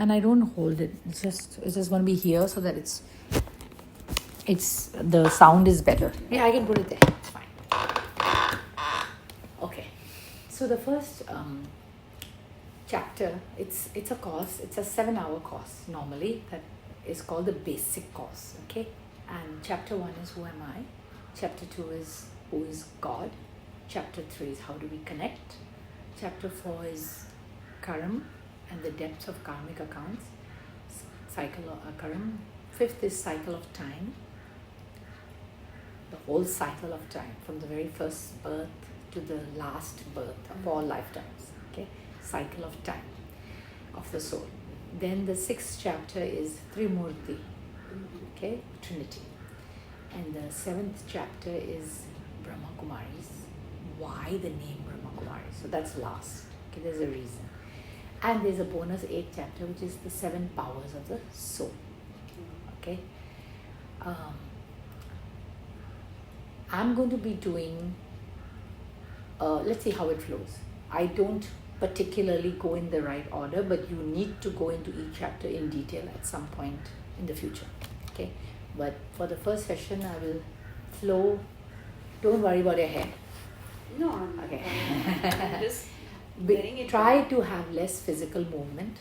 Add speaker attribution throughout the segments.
Speaker 1: and I don't hold it. It's just going to be here so that the sound is better. Yeah, I can put it there. It's fine. Okay. So the first chapter, it's a course. It's a 7-hour course normally that is called the Basic Course. Okay. And chapter 1 is who am I. Chapter 2 is who is God. Chapter 3 is how do we connect. Chapter 4 is Karam and the depths of karmic accounts. Cycle of Karam. 5th is cycle of time. The whole cycle of time from the very first birth to the last birth of all lifetimes. Okay, cycle of time of the soul. Then the 6th chapter is Trimurti. Okay, Trinity. And the 7th chapter is Brahma Kumaris. Why the name Brahma Kumaris? So that's last. Okay, there's a reason. And there's a bonus 8th chapter, which is the 7 powers of the soul. Okay. I'm going to be doing, let's see how it flows. I don't particularly go in the right order, but you need to go into each chapter in detail at some point in the future. Okay. But for the first session, I will flow. Don't worry about your hair.
Speaker 2: No, I'm
Speaker 1: okay.
Speaker 2: I'm just getting it.
Speaker 1: Try to have less physical movement,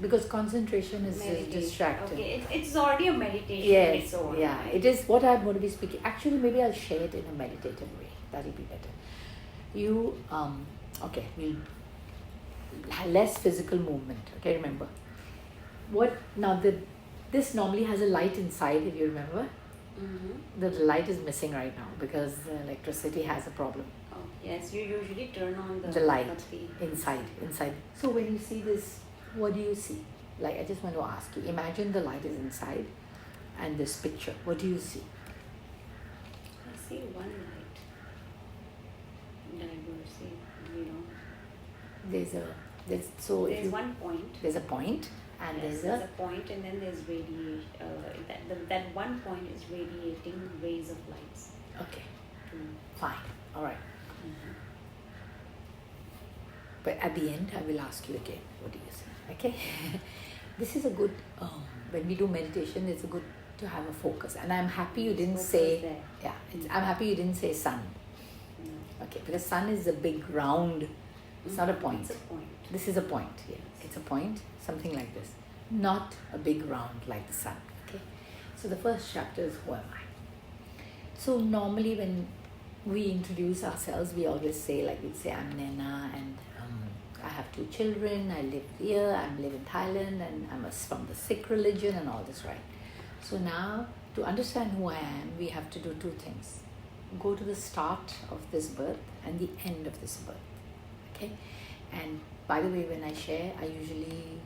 Speaker 1: because concentration is distracting.
Speaker 2: Okay, it's already a meditation.
Speaker 1: Yes,
Speaker 2: so
Speaker 1: yeah,
Speaker 2: right?
Speaker 1: It is what I'm going to be speaking. Actually, maybe I'll share it in a meditative way. That'll be better. You, okay, we'll less physical movement. Okay, remember. This normally has a light inside, if you remember.
Speaker 2: Mm-hmm.
Speaker 1: The light is missing right now because the electricity has a problem.
Speaker 2: Oh, yes, you usually turn on
Speaker 1: The light inside. So when you see this, what do you see? Like, I just want to ask you, imagine the light is inside and this picture. What do you see?
Speaker 2: I see one light. Diversity, There's one point.
Speaker 1: There's a point. And
Speaker 2: there's a point, and then there's radiation. That one point is radiating rays of lights.
Speaker 1: Okay. Fine. All right. Mm-hmm. But at the end, I will ask you again. What do you say? Okay. This is a good. When we do meditation, it's good to have a focus. And I'm happy you didn't say.
Speaker 2: There.
Speaker 1: Yeah. I'm happy you didn't say sun. Okay. Because sun is a big round. It's not a point.
Speaker 2: It's a point.
Speaker 1: This is a point. Yeah. It's a point. Something like this. Not a big round like the sun. Okay. So the first chapter is who am I? So normally when we introduce ourselves, we always say, we'd say, I'm Nena and I have 2 children, I live here, I live in Thailand, and I'm from the Sikh religion and all this, right? So now, to understand who I am, we have to do 2 things. Go to the start of this birth and the end of this birth. Okay? And by the way, when I share, I usually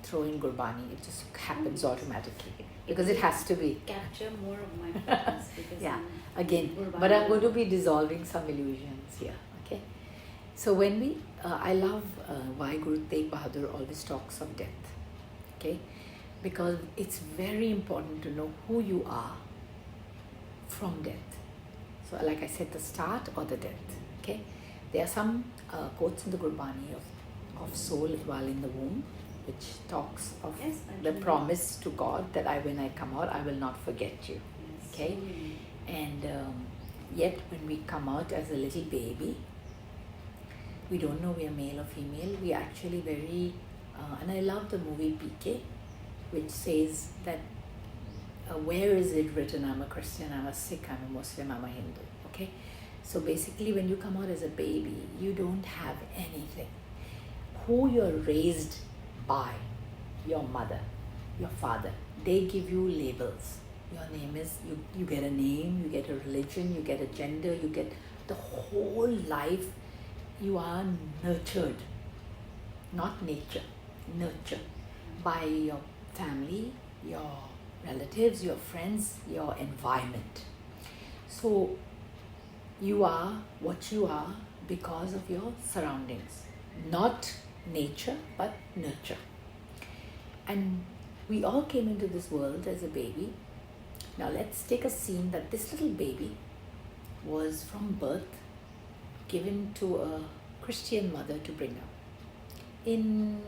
Speaker 1: throw in Gurbani. It just happens automatically because it has to be.
Speaker 2: Capture more of my focus because
Speaker 1: yeah, again,
Speaker 2: Gurbani.
Speaker 1: But I'm going to be dissolving some illusions here. Okay, so when I love why Guru Tegh Bahadur always talks of death. Okay, because it's very important to know who you are from death. So, like I said, the start or the death. Okay, there are some quotes in the Gurbani of soul while in the womb, which talks of the promise to God that when I come out, I will not forget you. Yes. Okay? And yet when we come out as a little baby, we don't know we are male or female. We are actually very, and I love the movie PK, which says that where is it written, I'm a Christian, I'm a Sikh, I'm a Muslim, I'm a Hindu. Okay? So basically when you come out as a baby, you don't have anything. Who you're raised by, your mother, your father, they give you labels. Your name is, you get a name, you get a religion, you get a gender, you get the whole life. You are nurtured, not nature, nurture by your family, your relatives, your friends, your environment. So you are what you are because of your surroundings, not nature but nurture. And we all came into this world as a baby. Now let's take a scene that this little baby was from birth given to a Christian mother to bring up. In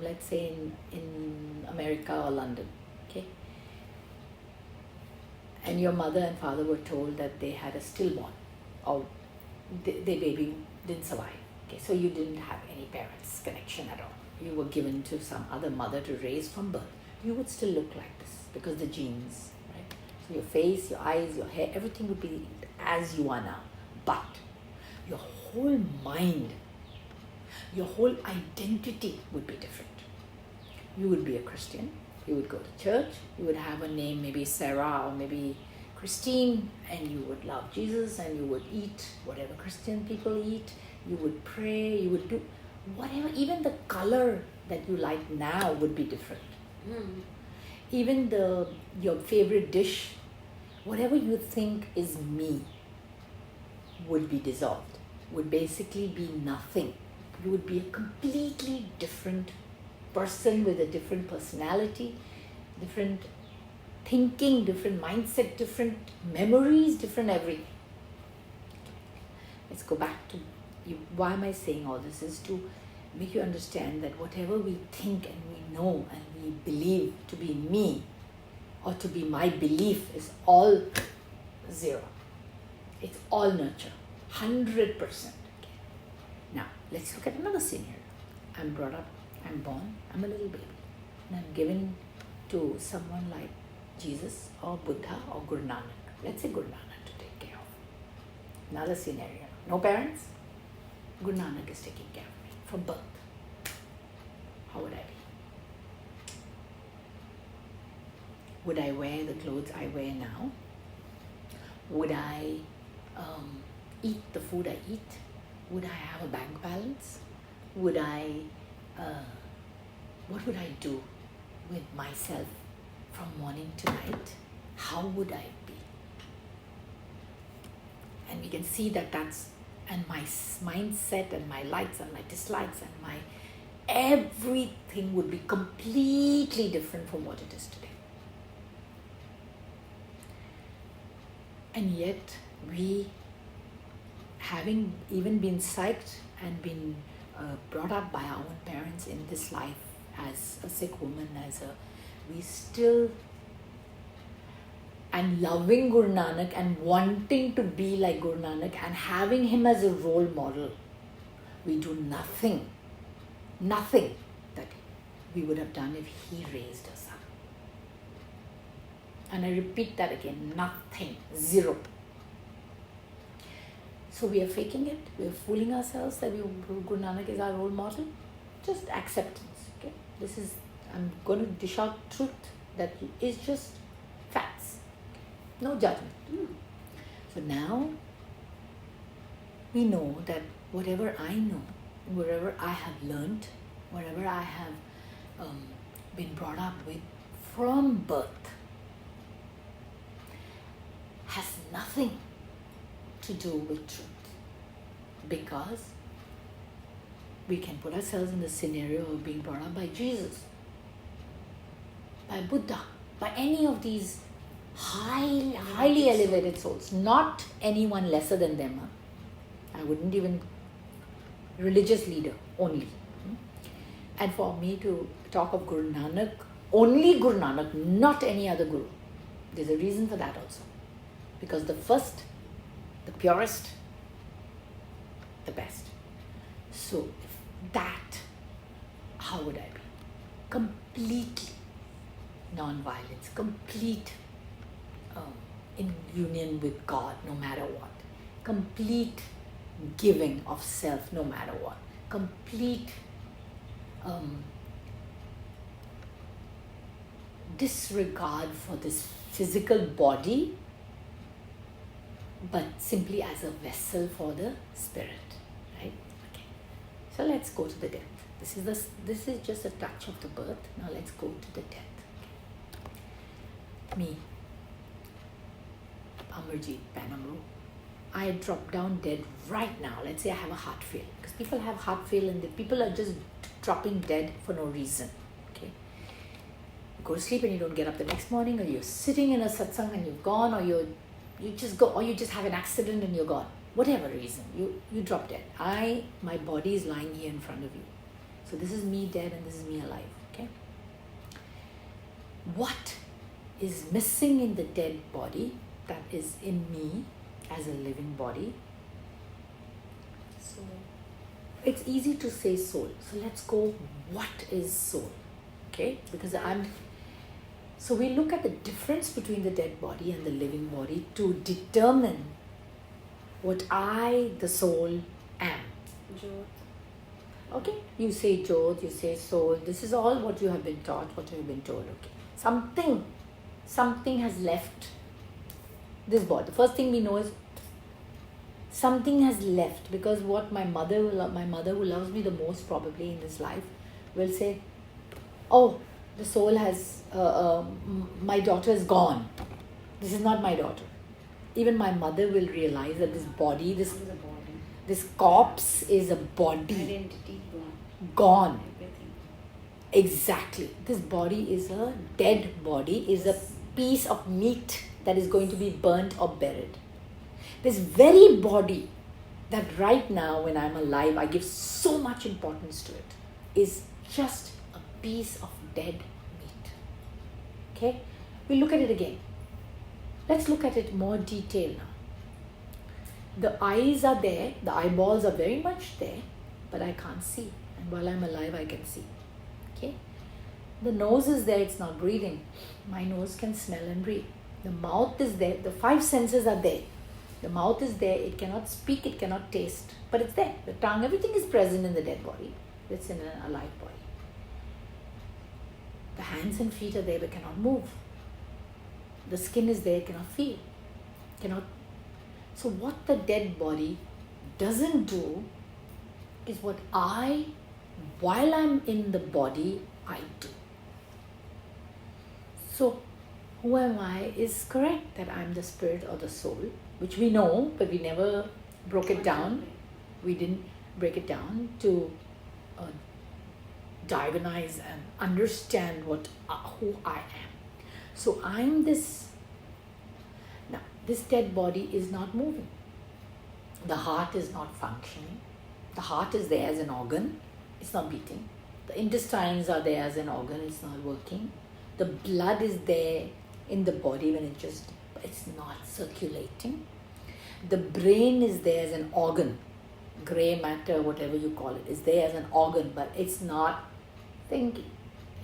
Speaker 1: let's say in America or London, okay? And your mother and father were told that they had a stillborn, or their baby didn't survive. Okay, so you didn't have any parents connection at all. You were given to some other mother to raise from birth. You would still look like this because the genes, right? So your face, your eyes, your hair, everything would be as you are now. But your whole mind, your whole identity would be different. You would be a Christian. You would go to church. You would have a name, maybe Sarah or maybe Christine, and you would love Jesus, and you would eat whatever Christian people eat. You would pray. You would do whatever. Even the color that you like now would be different. Even your favorite dish, whatever you think is me, would be dissolved. Would basically be nothing. You would be a completely different person with a different personality, different thinking, different mindset, different memories, different everything. Let's go back to you. Why am I saying all this? Is to make you understand that whatever we think and we know and we believe to be me or to be my belief is all zero. It's all nurture, 100%. Okay. Now, let's look at another scenario. I'm brought up, I'm born, I'm a little baby, and I'm given to someone like Jesus or Buddha or Guru Nanak. Let's say Guru Nanak to take care of. Another scenario. No parents, Guru Nanak is taking care of me from birth. How would I be? Would I wear the clothes I wear now? Would I eat the food I eat? Would I have a bank balance? Would I, what would I do with myself from morning to night? How would I be? And we can see that that's, and my mindset and my likes and my dislikes and my everything would be completely different from what it is today. And yet, we, having even been psyched and been brought up by our own parents in this life as a sick woman, we still, and loving Guru Nanak and wanting to be like Guru Nanak and having him as a role model, we do nothing that we would have done if he raised us up. And I repeat that again, nothing, zero. So we are faking it, we are fooling ourselves that Guru Nanak is our role model. Just acceptance, okay? This is, I'm going to dish out truth that is just facts, no judgment. So now we know that whatever I know, whatever I have learned, whatever I have been brought up with from birth has nothing to do with truth, because we can put ourselves in the scenario of being brought up by Jesus, by Buddha, by any of these highly elevated souls, not anyone lesser than them. I wouldn't even, religious leader only. And for me to talk of Guru Nanak, only Guru Nanak, not any other Guru. There's a reason for that also. Because the first, the purest, the best. So if that, how would I be? Completely non-violence, complete in union with God no matter what. Complete giving of self no matter what. Complete disregard for this physical body, but simply as a vessel for the spirit, right? Okay. So let's go to the death. This is just a touch of the birth. Now let's go to the death. Okay. Me, Amarjeet Panamru, I drop down dead right now. Let's say I have a heart fail, because people have heart fail and the people are just dropping dead for no reason. Okay, you go to sleep and you don't get up the next morning, or you're sitting in a satsang and you've gone, or you just go, or you just have an accident and you're gone. Whatever reason, you drop dead. My body is lying here in front of you. So this is me dead and this is me alive. Okay. What is missing in the dead body that is in me as a living body?
Speaker 2: Soul.
Speaker 1: It's easy to say soul. So let's go, what is soul? Okay, because so we look at the difference between the dead body and the living body to determine what I, the soul, am.
Speaker 2: Jyot.
Speaker 1: Okay, you say Jyot, you say soul. This is all what you have been taught, what you have been told. Okay, something has left this body. The first thing we know is something has left, because what my mother who loves me the most probably in this life will say, oh, the soul has, my daughter is gone. This is not my daughter. Even my mother will realize that this body, this corpse is a body.
Speaker 2: Identity
Speaker 1: Gone.
Speaker 2: Everything.
Speaker 1: Exactly. This body is a dead body, is a piece of meat that is going to be burnt or buried. This very body that right now when I'm alive, I give so much importance to it, is just a piece of dead meat. Okay? We'll look at it again. Let's look at it more detail now. The eyes are there, the eyeballs are very much there, but I can't see. And while I'm alive, I can see. Okay? The nose is there, it's not breathing. My nose can smell and breathe. The mouth is there, the 5 senses are there. The mouth is there, it cannot speak, it cannot taste, but it's there. The tongue, everything is present in the dead body. It's in an alive body. The hands and feet are there, but cannot move. The skin is there, cannot feel. So what the dead body doesn't do is what while I'm in the body, I do. So who am I is correct, that I'm the spirit or the soul, which we know, but we never broke it down. We didn't break it down to diagnose and understand who I am. So I'm this. Now, this dead body is not moving. The heart is not functioning. The heart is there as an organ. It's not beating. The intestines are there as an organ. It's not working. The blood is there in the body when it's not circulating. The brain is there as an organ. Grey matter, whatever you call it, is there as an organ, but it's not thinking.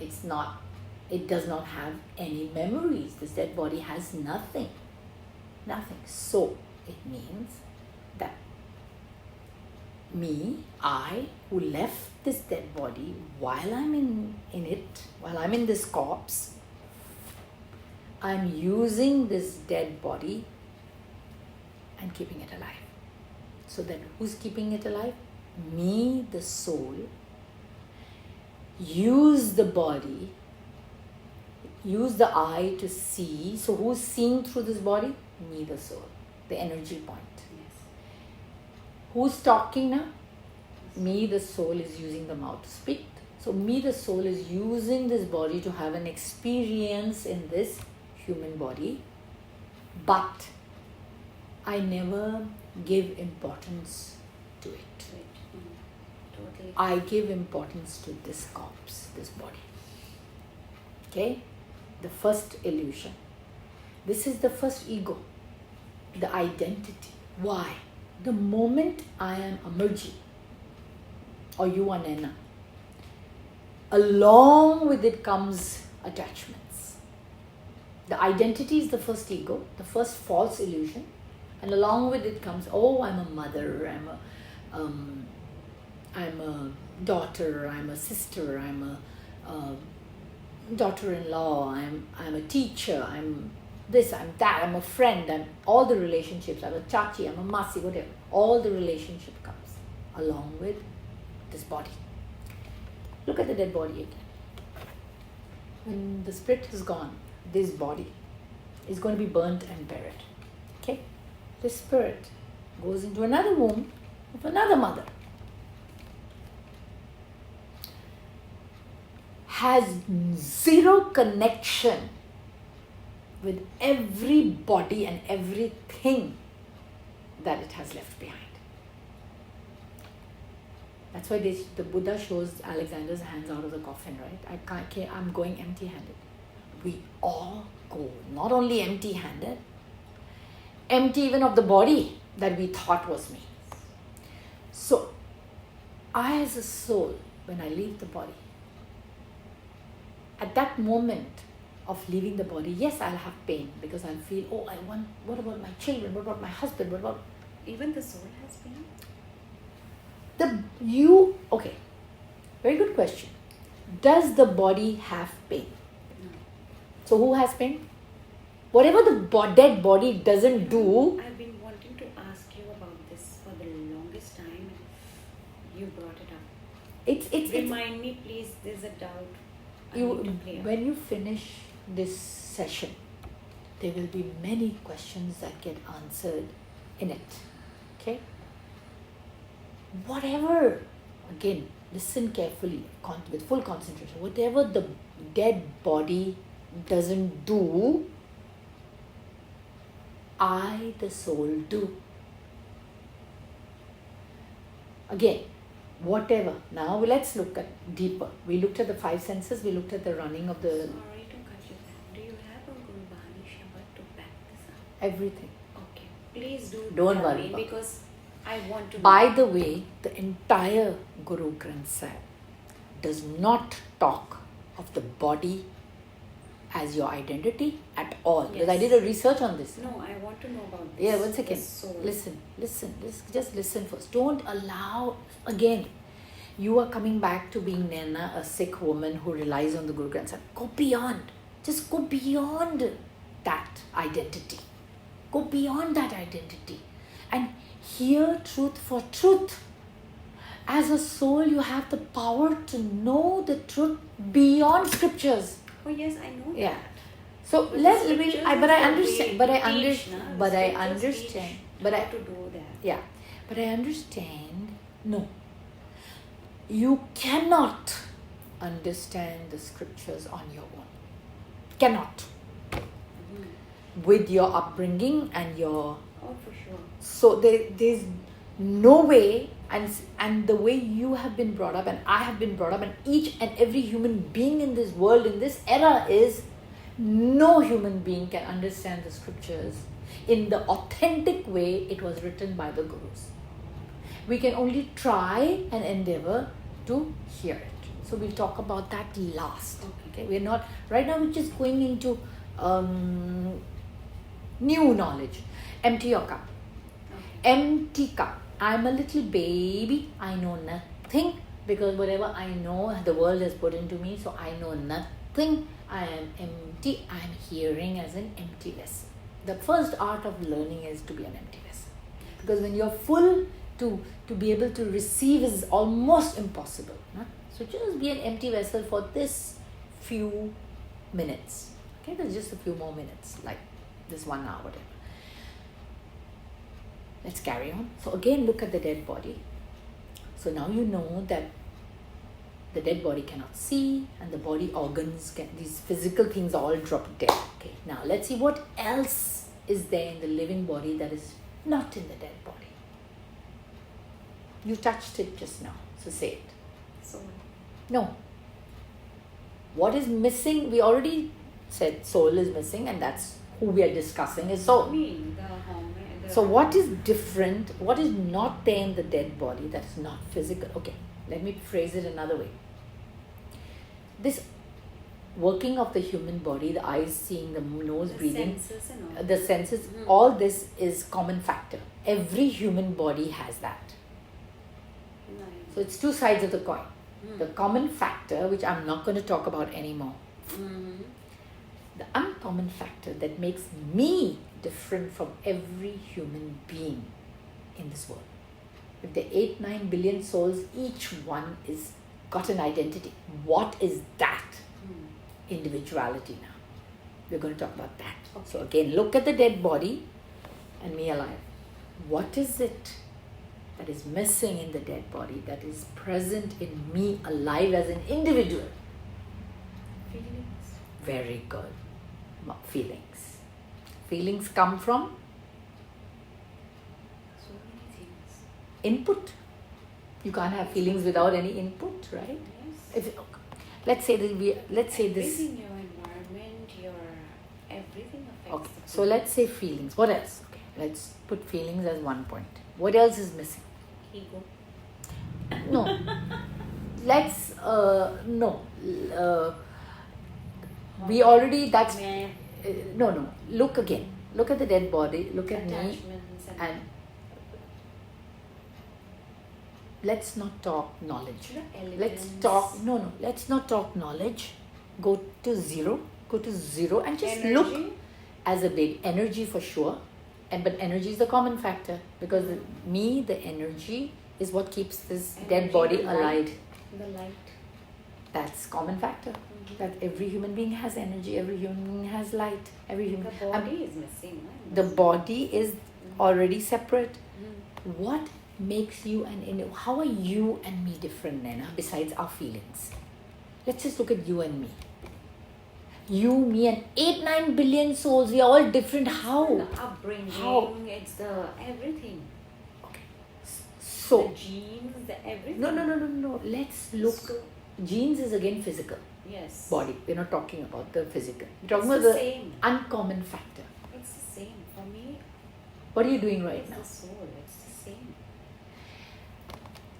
Speaker 1: It does not have any memories. This dead body has nothing. Nothing. So it means that I, who left this dead body while I'm in it, while I'm in this corpse, I'm using this dead body and keeping it alive. So then who's keeping it alive? Me, the soul. Use the body. Use the eye to see. So who's seeing through this body? Me, the soul. The energy point.
Speaker 2: Yes.
Speaker 1: Who's talking now? Me, the soul, is using the mouth to speak. So me, the soul, is using this body to have an experience in this human body. But I never give importance to it.
Speaker 2: Totally.
Speaker 1: I give importance to this corpse, this body. Okay? The first illusion. This is the first ego, the identity. Why? The moment I am Amarji, or you are Nena, along with it comes attachments. The identity is the first ego, the first false illusion, and along with it comes, oh, I'm a mother, I'm a daughter, I'm a sister, I'm a daughter-in-law, I'm a teacher, I'm this, I'm that, I'm a friend, I'm all the relationships, I'm a chachi, I'm a masi, whatever. All the relationship comes along with this body. Look at the dead body again. When the spirit is gone, this body is going to be burnt and buried. Okay? This spirit goes into another womb of another mother. Has zero connection with everybody and everything that it has left behind. That's why the Buddha shows Alexander's hands out of the coffin, right? I'm going empty-handed. We all go not only empty-handed, empty even of the body that we thought was me. So, I as a soul, when I leave the body, at that moment of leaving the body, yes, I'll have pain because I'll feel, what about my children? What about my husband? What about...
Speaker 2: Even the soul has pain?
Speaker 1: Okay, very good question. Does the body have pain?
Speaker 2: No.
Speaker 1: So who has pain? Whatever the dead body doesn't do...
Speaker 2: I've been wanting to ask you about this for the longest time and you brought it up. Remind me please, there's a doubt I need to clear.
Speaker 1: When you finish this session, there will be many questions that get answered in it. Okay? Whatever, again, listen carefully with full concentration. Whatever the dead body doesn't do, I, the soul, do. Again, whatever. Now let's look at deeper. We looked at the 5 senses. We looked at the running of the...
Speaker 2: Sorry to cut you back. Do you have a Gurbani Shabbat to back this up?
Speaker 1: Everything.
Speaker 2: Okay. Please do.
Speaker 1: Don't worry.
Speaker 2: Because I want to know.
Speaker 1: By the way, the entire Guru Granth Sahib does not talk of the body as your identity at all.
Speaker 2: Yes.
Speaker 1: Because I did a research on this.
Speaker 2: No, I want to know about this.
Speaker 1: Yeah, 1 second.
Speaker 2: The soul.
Speaker 1: Listen. Just listen first. Don't allow, again, you are coming back to being Naina, a Sikh woman who relies on the Guru Granth Sahib. Go beyond. Just go beyond that identity. Go beyond that identity. And hear truth for truth. As a soul, you have the power to know the truth beyond scriptures.
Speaker 2: Oh yes, I know
Speaker 1: Yeah.
Speaker 2: that.
Speaker 1: So
Speaker 2: But
Speaker 1: let's.
Speaker 2: the
Speaker 1: I
Speaker 2: scriptures
Speaker 1: understand.
Speaker 2: is
Speaker 1: But I
Speaker 2: the way we
Speaker 1: understand.
Speaker 2: teach, na?
Speaker 1: But
Speaker 2: The
Speaker 1: I
Speaker 2: scriptures
Speaker 1: understand.
Speaker 2: teach
Speaker 1: But
Speaker 2: how
Speaker 1: I.
Speaker 2: to do that.
Speaker 1: Yeah. But I understand. No. You cannot understand the scriptures on your own. Cannot. With your upbringing and your...
Speaker 2: Oh, for sure.
Speaker 1: So there's no way, and the way you have been brought up and I have been brought up and each and every human being in this world, in this era, is no human being can understand the scriptures in the authentic way it was written by the Gurus. We can only try and endeavor to hear it. So we'll talk about that last. Okay, we're not, right now we're just going into new knowledge. Empty your cup. Empty cup. I'm a little baby. I know nothing because whatever I know, the world has put into me. So I know nothing. I am empty. I am hearing as an empty vessel. The first art of learning is to be an empty vessel. Because when you're full, to be able to receive is almost impossible. Huh? So just be an empty vessel for this few minutes. Okay, there's just a few more minutes, like this 1 hour, whatever. Let's carry on. So again, look at the dead body. So now you know that the dead body cannot see and the body organs, these physical things all drop dead. Okay, now let's see what else is there in the living body that is not in the dead body. You touched it just now, so say it.
Speaker 2: Soul.
Speaker 1: No. What is missing? We already said soul is missing, and that's who we are discussing is soul. So what is different? What is not there in the dead body that is not physical? Okay, let me phrase it another way. This working of the human body, the eyes seeing, the nose breathing,
Speaker 2: senses and all.
Speaker 1: the senses, all this is common factor. Every human body has that.
Speaker 2: Nice.
Speaker 1: So it's two sides of the coin. The common factor, which I'm not going to talk about anymore. The uncommon factor that makes me different from every human being in this world. With the 8-9 billion souls, each one is got an identity. What is that? Individuality now. We're going to talk about that.
Speaker 2: Okay.
Speaker 1: So again, look at the dead body and me alive. What is it that is missing in the dead body that is present in me alive as an individual?
Speaker 2: Feelings.
Speaker 1: Very good. Feelings. Feelings come from
Speaker 2: So many things.
Speaker 1: input. You can't have feelings without any input, right?
Speaker 2: Yes.
Speaker 1: Let's say this.
Speaker 2: Everything, your environment, your everything affects.
Speaker 1: Okay.
Speaker 2: the
Speaker 1: So let's say feelings. What else? Okay. Let's put feelings as one point. What else is missing?
Speaker 2: ego.
Speaker 1: No. Let's no. We already that's
Speaker 2: Man,
Speaker 1: no. Look again. Look at the dead body. Look at me.
Speaker 2: attachments
Speaker 1: And let's not talk knowledge. Let's talk let's not talk knowledge. Go to zero and just
Speaker 2: energy.
Speaker 1: look as a big energy for sure. But energy is the common factor, because the energy is what keeps this dead
Speaker 2: Energy,
Speaker 1: body
Speaker 2: the light.
Speaker 1: alive.
Speaker 2: The light.
Speaker 1: That's common factor. That every human being has energy, every human being has light, every human.
Speaker 2: The body is missing. Right?
Speaker 1: The body is already separate. What makes you and how are you and me different, Naina, besides our feelings? Let's just look at you and me. You, me, and 8-9 billion souls. We are all different. How?
Speaker 2: The upbringing.
Speaker 1: How?
Speaker 2: It's the everything.
Speaker 1: Okay. So
Speaker 2: The genes, the everything.
Speaker 1: no. Let's look.
Speaker 2: So,
Speaker 1: Genes is again physical.
Speaker 2: yes.
Speaker 1: Body. We're not talking about the physical. We're
Speaker 2: It's
Speaker 1: talking about
Speaker 2: the
Speaker 1: the
Speaker 2: same.
Speaker 1: uncommon factor.
Speaker 2: It's the same. For me,
Speaker 1: What are you doing right
Speaker 2: it's
Speaker 1: now?
Speaker 2: the soul. It's the same.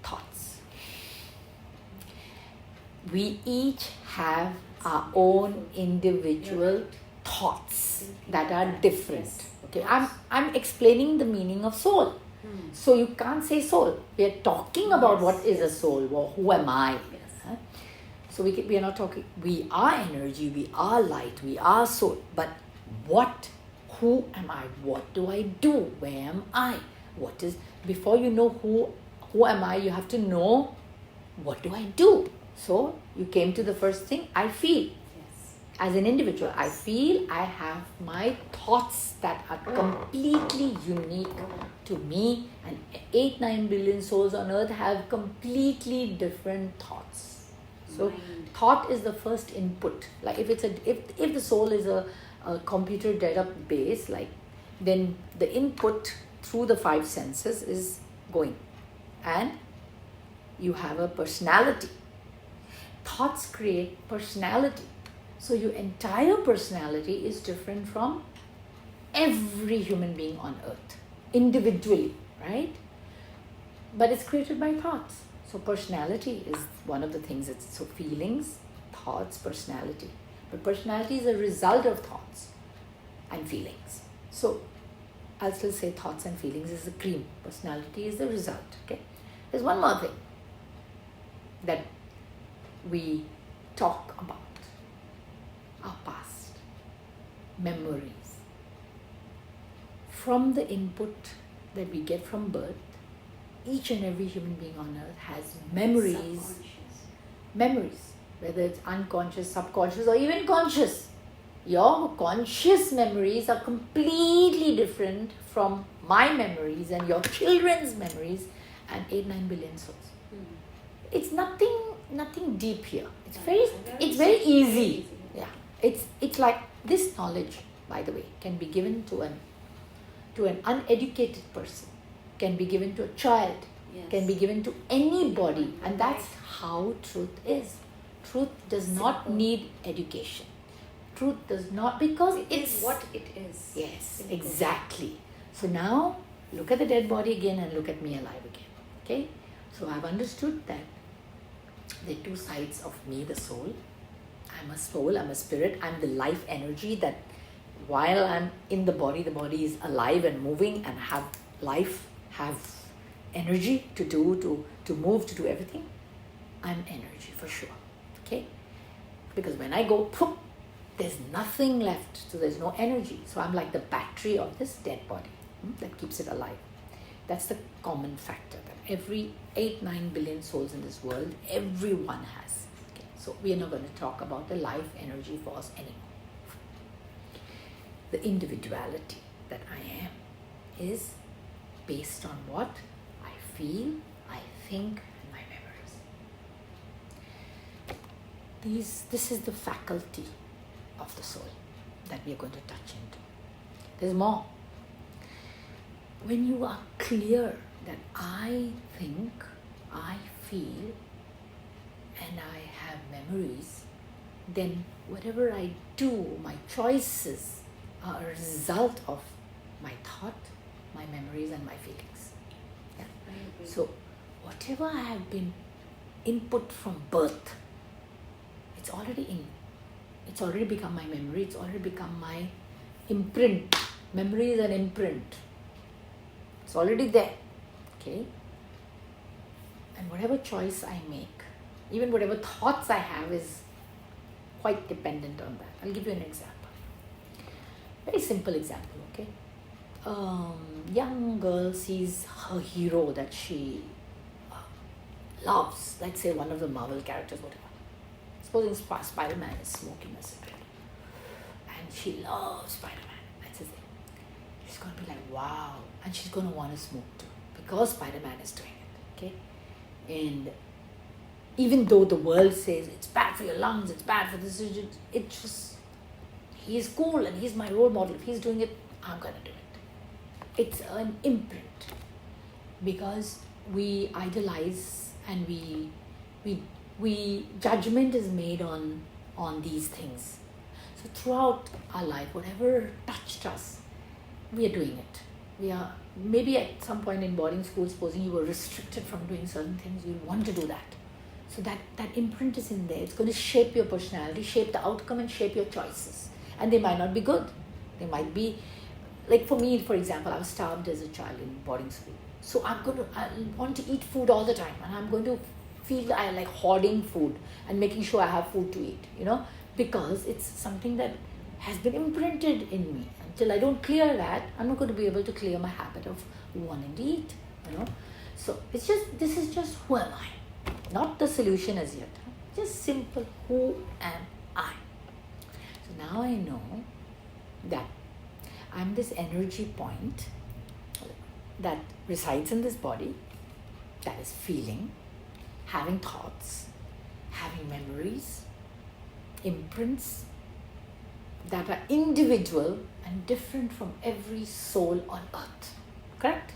Speaker 1: Thoughts. We each have our own individual thoughts that are different.
Speaker 2: Yes.
Speaker 1: Okay, I'm explaining the meaning of soul. So you can't say soul. We are talking about what is a soul. Well, who am I?
Speaker 2: Yes.
Speaker 1: Huh? So we are not talking. We are energy. We are light. We are soul. But what? Who am I? What do I do? Where am I? What is? Before you know who am I, you have to know what do I do. So you came to the first thing. I feel.
Speaker 2: Yes.
Speaker 1: As an individual, I feel I have my thoughts that are completely unique to me, and 8-9 billion souls on earth have completely different thoughts. So
Speaker 2: Mind.
Speaker 1: thought is the first input. Like if the soul is a computer database, like then the input through the 5 senses is going, and you have a personality. Thoughts create personality. So your entire personality is different from every human being on earth, individually, right? But it's created by thoughts. So personality is one of the things. So feelings, thoughts, personality. But personality is a result of thoughts and feelings. So I'll still say thoughts and feelings is the cream. Personality is the result. Okay. There's one more thing that we talk about. Our past, memories. From the input that we get from birth, each and every human being on earth has memories, whether it's unconscious, subconscious, or even conscious. Your conscious memories are completely different from my memories and your children's memories and 8-9 billion souls. It's nothing deep here. It's very easy. Yeah. It's like this knowledge, by the way, can be given to an uneducated person, can be given to a child, can be given to anybody, and that's how truth is. Truth does not need education. Truth does not, because it's
Speaker 2: what it is.
Speaker 1: Yes,
Speaker 2: Simple.
Speaker 1: exactly. So now look at the dead body again and look at me alive again. Okay? So I've understood that there are 2 sides of me, the soul. I'm a soul, I'm a spirit, I'm the life energy that while I'm in the body is alive and moving and have life, have energy to do, to move, to do everything. I'm energy for sure. Okay? Because when I go, poof, there's nothing left, so there's no energy. So I'm like the battery of this dead body that keeps it alive. That's the common factor that every 8-9 billion souls in this world, everyone has. Okay, so we are not going to talk about the life energy force anymore. The individuality that I am is based on what I feel, I think, and my memories. This is the faculty of the soul that we are going to touch into. There's more. When you are clear that I think, I feel and I have memories, then whatever I do, my choices are a result of my thought, my memories and my feelings. Yeah. So whatever I have been input from birth, it's already become my memory, it's already become my imprint. Memory is an imprint. It's already there. Okay? And whatever choice I make, even whatever thoughts I have is quite dependent on that. I'll give you an example. Very simple example, okay? Young girl sees her hero that she loves, let's say one of the Marvel characters, whatever. Supposing Spider-Man is smoking a cigarette. And she loves Spider-Man. That's his thing. She's going to be like, wow. And she's going to want to smoke too. Because Spider-Man is doing it. Okay? And even though the world says it's bad for your lungs, it's bad for this, it's just, he's cool and he's my role model. If he's doing it, I'm going to do it. It's an imprint. Because we idolize and we judgment is made on these things. So throughout our life, whatever touched us, we are doing it. We are maybe at some point in boarding school, supposing you were restricted from doing certain things, you'll want to do that. So that imprint is in there. It's going to shape your personality, shape the outcome and shape your choices. And they might not be good. They might be, like for me, for example, I was starved as a child in boarding school. So I want to eat food all the time, and I'm going to feel I like hoarding food and making sure I have food to eat, because it's something that has been imprinted in me. Until I don't clear that, I'm not going to be able to clear my habit of wanting to eat, So this is just who am I? Not the solution as yet. Just simple, who am I? So now I know that I'm this energy point that resides in this body, that is feeling, having thoughts, having memories, imprints that are individual and different from every soul on earth. Correct?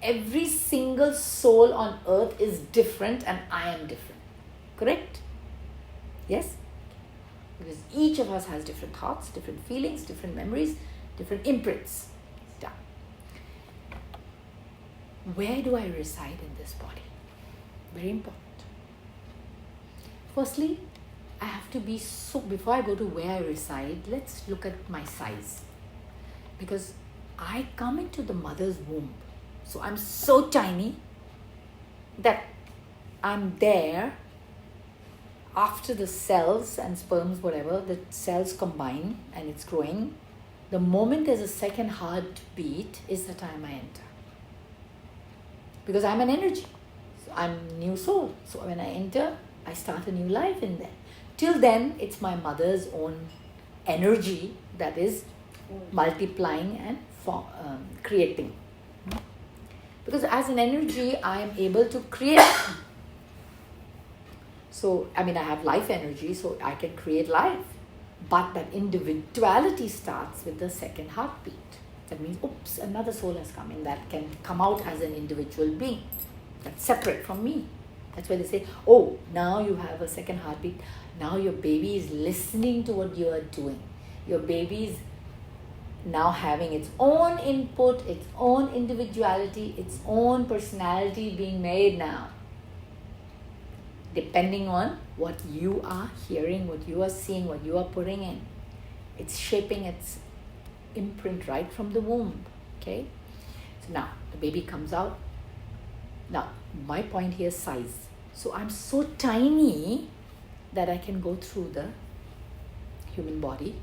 Speaker 1: Every single soul on earth is different and I am different. Correct? Yes? Because each of us has different thoughts, different feelings, different memories, different imprints. Done. Where do I reside in this body? Very important. Firstly, I have to be before I go to where I reside, let's look at my size. Because I come into the mother's womb. So I'm so tiny that I'm there after the cells and sperms, whatever, the cells combine and it's growing. The moment there's a second heartbeat is the time I enter. Because I'm an energy. So I'm a new soul. So when I enter, I start a new life in there. Till then, it's my mother's own energy that is multiplying and creating. Because as an energy, I am able to create. So, I have life energy, so I can create life. But that individuality starts with the second heartbeat. That means, oops, another soul has come in that can come out as an individual being. That's separate from me. That's why they say, oh, now you have a second heartbeat. Now your baby is listening to what you are doing. Your baby is now having its own input, its own individuality, its own personality being made now. Depending on what you are hearing, what you are seeing, what you are putting in. It's shaping its imprint right from the womb. Okay? So now the baby comes out. Now, my point here is size. So I'm so tiny that I can go through the human body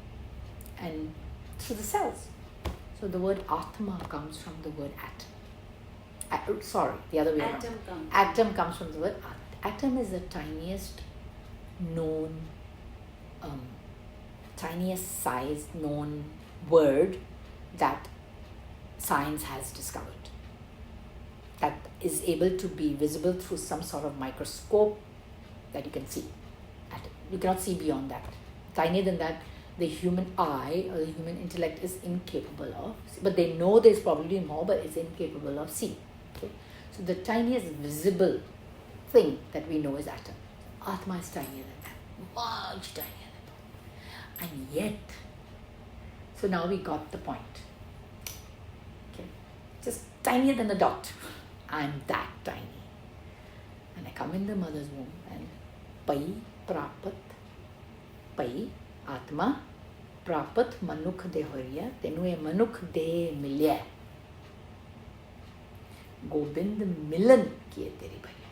Speaker 1: and through the cells. So the word Atma comes from the word atom. The other way around. Atom comes from the word atom. Atom is the tiniest known, tiniest size known word that science has discovered. That is able to be visible through some sort of microscope that you can see. You cannot see beyond that. Tinier than that, the human eye or the human intellect is incapable of. But they know there's probably more, but it's incapable of seeing. Okay? So the tiniest visible thing that we know is atom. Atma is tinier than that, much tinier than that. And yet, so now we got the point. Okay, just tinier than a dot. I'm that tiny. And I come in the mother's womb and pai prapat, pai atma prapat manukh de horia, tenu e manukh de milya. Gobind milan kiye teri bhaiya.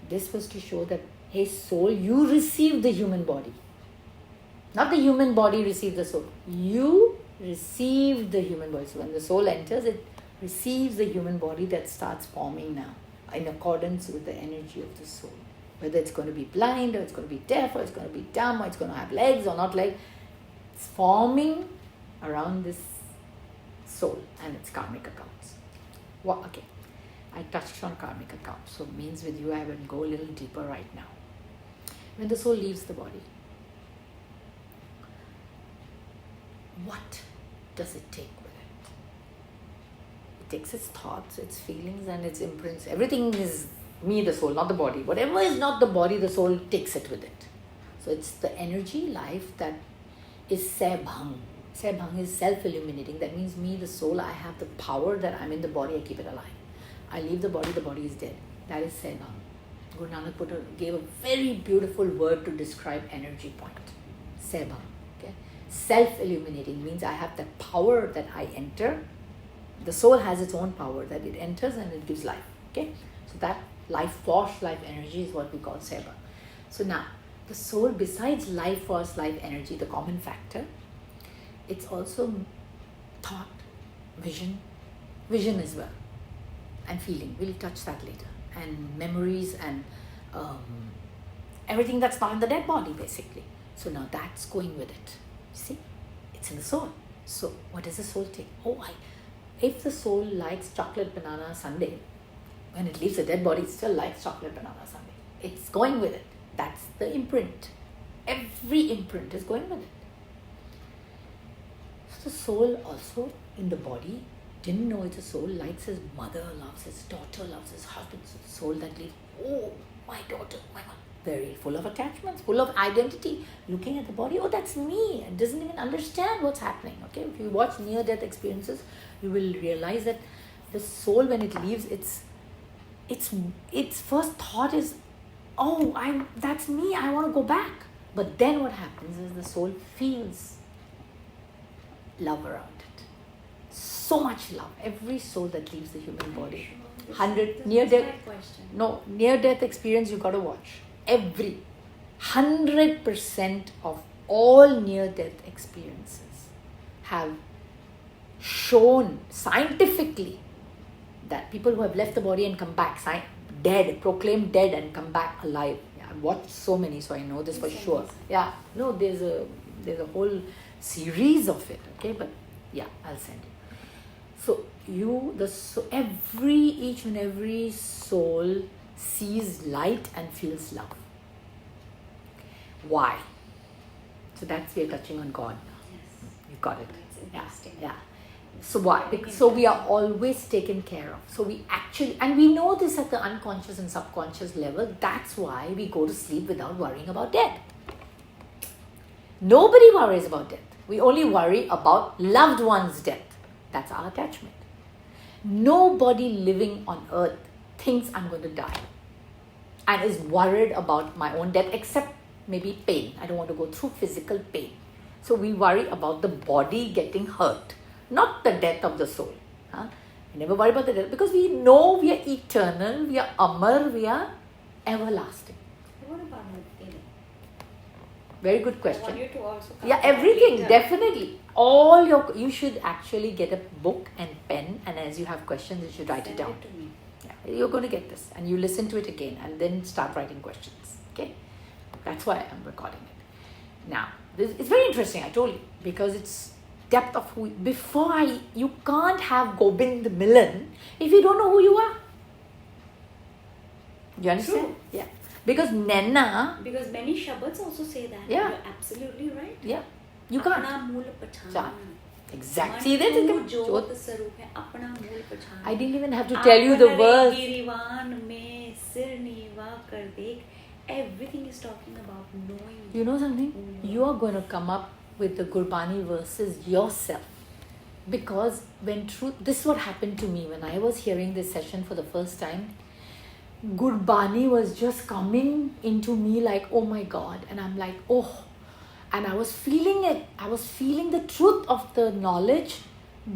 Speaker 1: This was to show that, hey soul, you received the human body. Not the human body received the soul. You received the human body. So when the soul enters, it receives the human body that starts forming now in accordance with the energy of the soul. Whether it's going to be blind or it's going to be deaf or it's going to be dumb or it's going to have legs or not legs. It's forming around this soul and its karmic accounts. Well, okay. I touched on karmic accounts. So it means with you I will go a little deeper right now. When the soul leaves the body, what does it take with it? It takes its thoughts, its feelings and its imprints. Everything is me, the soul, not the body. Whatever is not the body, the soul takes it with it. So it's the energy, life that is sebhang. Sebhang is self-illuminating. That means me, the soul, I have the power that I'm in the body, I keep it alive. I leave the body is dead. That is sebhang. Guru Nanak gave a very beautiful word to describe energy point. Sebhang. Okay? Self-illuminating means I have that power that I enter. The soul has its own power that it enters and it gives life. Okay? So that life force, life energy is what we call sebhang. So now, the soul, besides life force, life energy, the common factor, it's also thought, vision as well, and feeling. We'll touch that later. And memories and everything that's not in the dead body, basically. So now that's going with it. See, it's in the soul. So what does the soul take? If the soul likes chocolate banana sundae, when it leaves the dead body, it still likes chocolate banana sundae. It's going with it. That's the imprint. Every imprint is going with it. So the soul also in the body didn't know it's a soul, likes his mother, loves his daughter, loves his husband. So the soul that leaves, oh, my daughter, my mother. Very full of attachments, full of identity. Looking at the body, oh, that's me. And doesn't even understand what's happening. Okay, if you watch near-death experiences, you will realize that the soul, when it leaves, its first thought is, oh, that's me, I want to go back. But then what happens is the soul feels love around it. So much love. Every soul that leaves the human body. 100 near-death experience you got to watch. Every 100% of all near-death experiences have shown scientifically that people who have left the body and come back, dead, proclaimed dead and come back alive. Yeah, I've watched so many, so I know this for sure. Yeah, no, there's a whole series of it. Okay, but yeah, I'll send you. So each and every soul sees light and feels love. Why? So we're touching on God now.
Speaker 2: Yes.
Speaker 1: You got it.
Speaker 2: It's interesting.
Speaker 1: Yeah. So why? So we are always taken care of. So we actually, and we know this at the unconscious and subconscious level. That's why we go to sleep without worrying about death. Nobody worries about death. We only worry about loved ones' death. That's our attachment. Nobody living on earth thinks I'm going to die and is worried about my own death, except maybe pain. I don't want to go through physical pain. So we worry about the body getting hurt, not the death of the soul. We never worry about the death because we know we are eternal, we are amar, we are everlasting.
Speaker 2: What about feeling?
Speaker 1: Very good question.
Speaker 2: I want you to also
Speaker 1: everything, definitely. You should actually get a book and pen, and as you have questions, you should write it down.
Speaker 2: To me.
Speaker 1: Yeah, you're going to get this, and you listen to it again, and then start writing questions. Okay, that's why I'm recording it. Now, it's very interesting. I told you, because it's depth of who. You can't have Gobind Milan if you don't know who you are. You understand?
Speaker 2: True.
Speaker 1: Yeah. Because Nenna.
Speaker 2: Because many Shabads also say that.
Speaker 1: Yeah.
Speaker 2: You're absolutely right.
Speaker 1: Yeah. You can't.
Speaker 2: Apna mool pachan.
Speaker 1: Exactly. See, that is the
Speaker 2: ज्योत स्वरूप है अपना मूल पहचान.
Speaker 1: I didn't even have to tell you the verse.
Speaker 2: गिरिवान में सिर नीवा कर देख. Everything is talking about knowing.
Speaker 1: You know something? You are going to come up with the Gurbani verses yourself. Because when truth, this is what happened to me when I was hearing this session for the first time. Gurbani was just coming into me like, oh my God. And I'm like, oh. And I was feeling it. I was feeling the truth of the knowledge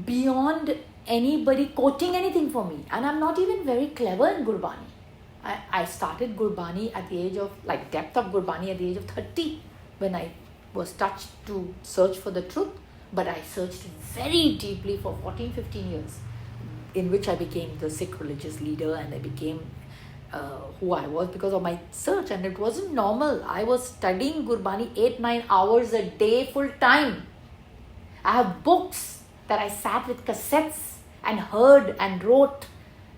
Speaker 1: beyond anybody quoting anything for me. And I'm not even very clever in Gurbani. I started Gurbani at the age of, like depth of Gurbani at the age of 30 when I was touched to search for the truth. But I searched very deeply for 14, 15 years, in which I became the Sikh religious leader and I became who I was because of my search. And it wasn't normal. I was studying Gurbani 8-9 hours a day full time. I have books that I sat with cassettes and heard and wrote.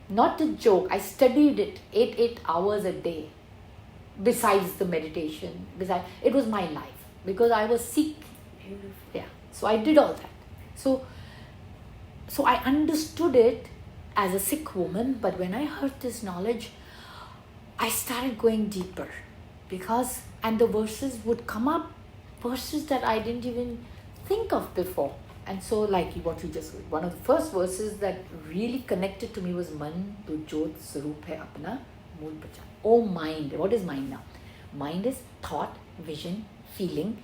Speaker 1: Not a joke. I studied it 8 hours a day. Besides the meditation, it was my life because I was Sikh.
Speaker 2: Beautiful.
Speaker 1: Yeah. So I did all that. So I understood it as a Sikh woman, but when I heard this knowledge, I started going deeper and the verses would come up, verses that I didn't even think of before. And so like what you just, one of the first verses that really connected to me was Man tu jyot swarup hai apna mool pahchan. Oh mind, what is mind now? Mind is thought, vision, feeling.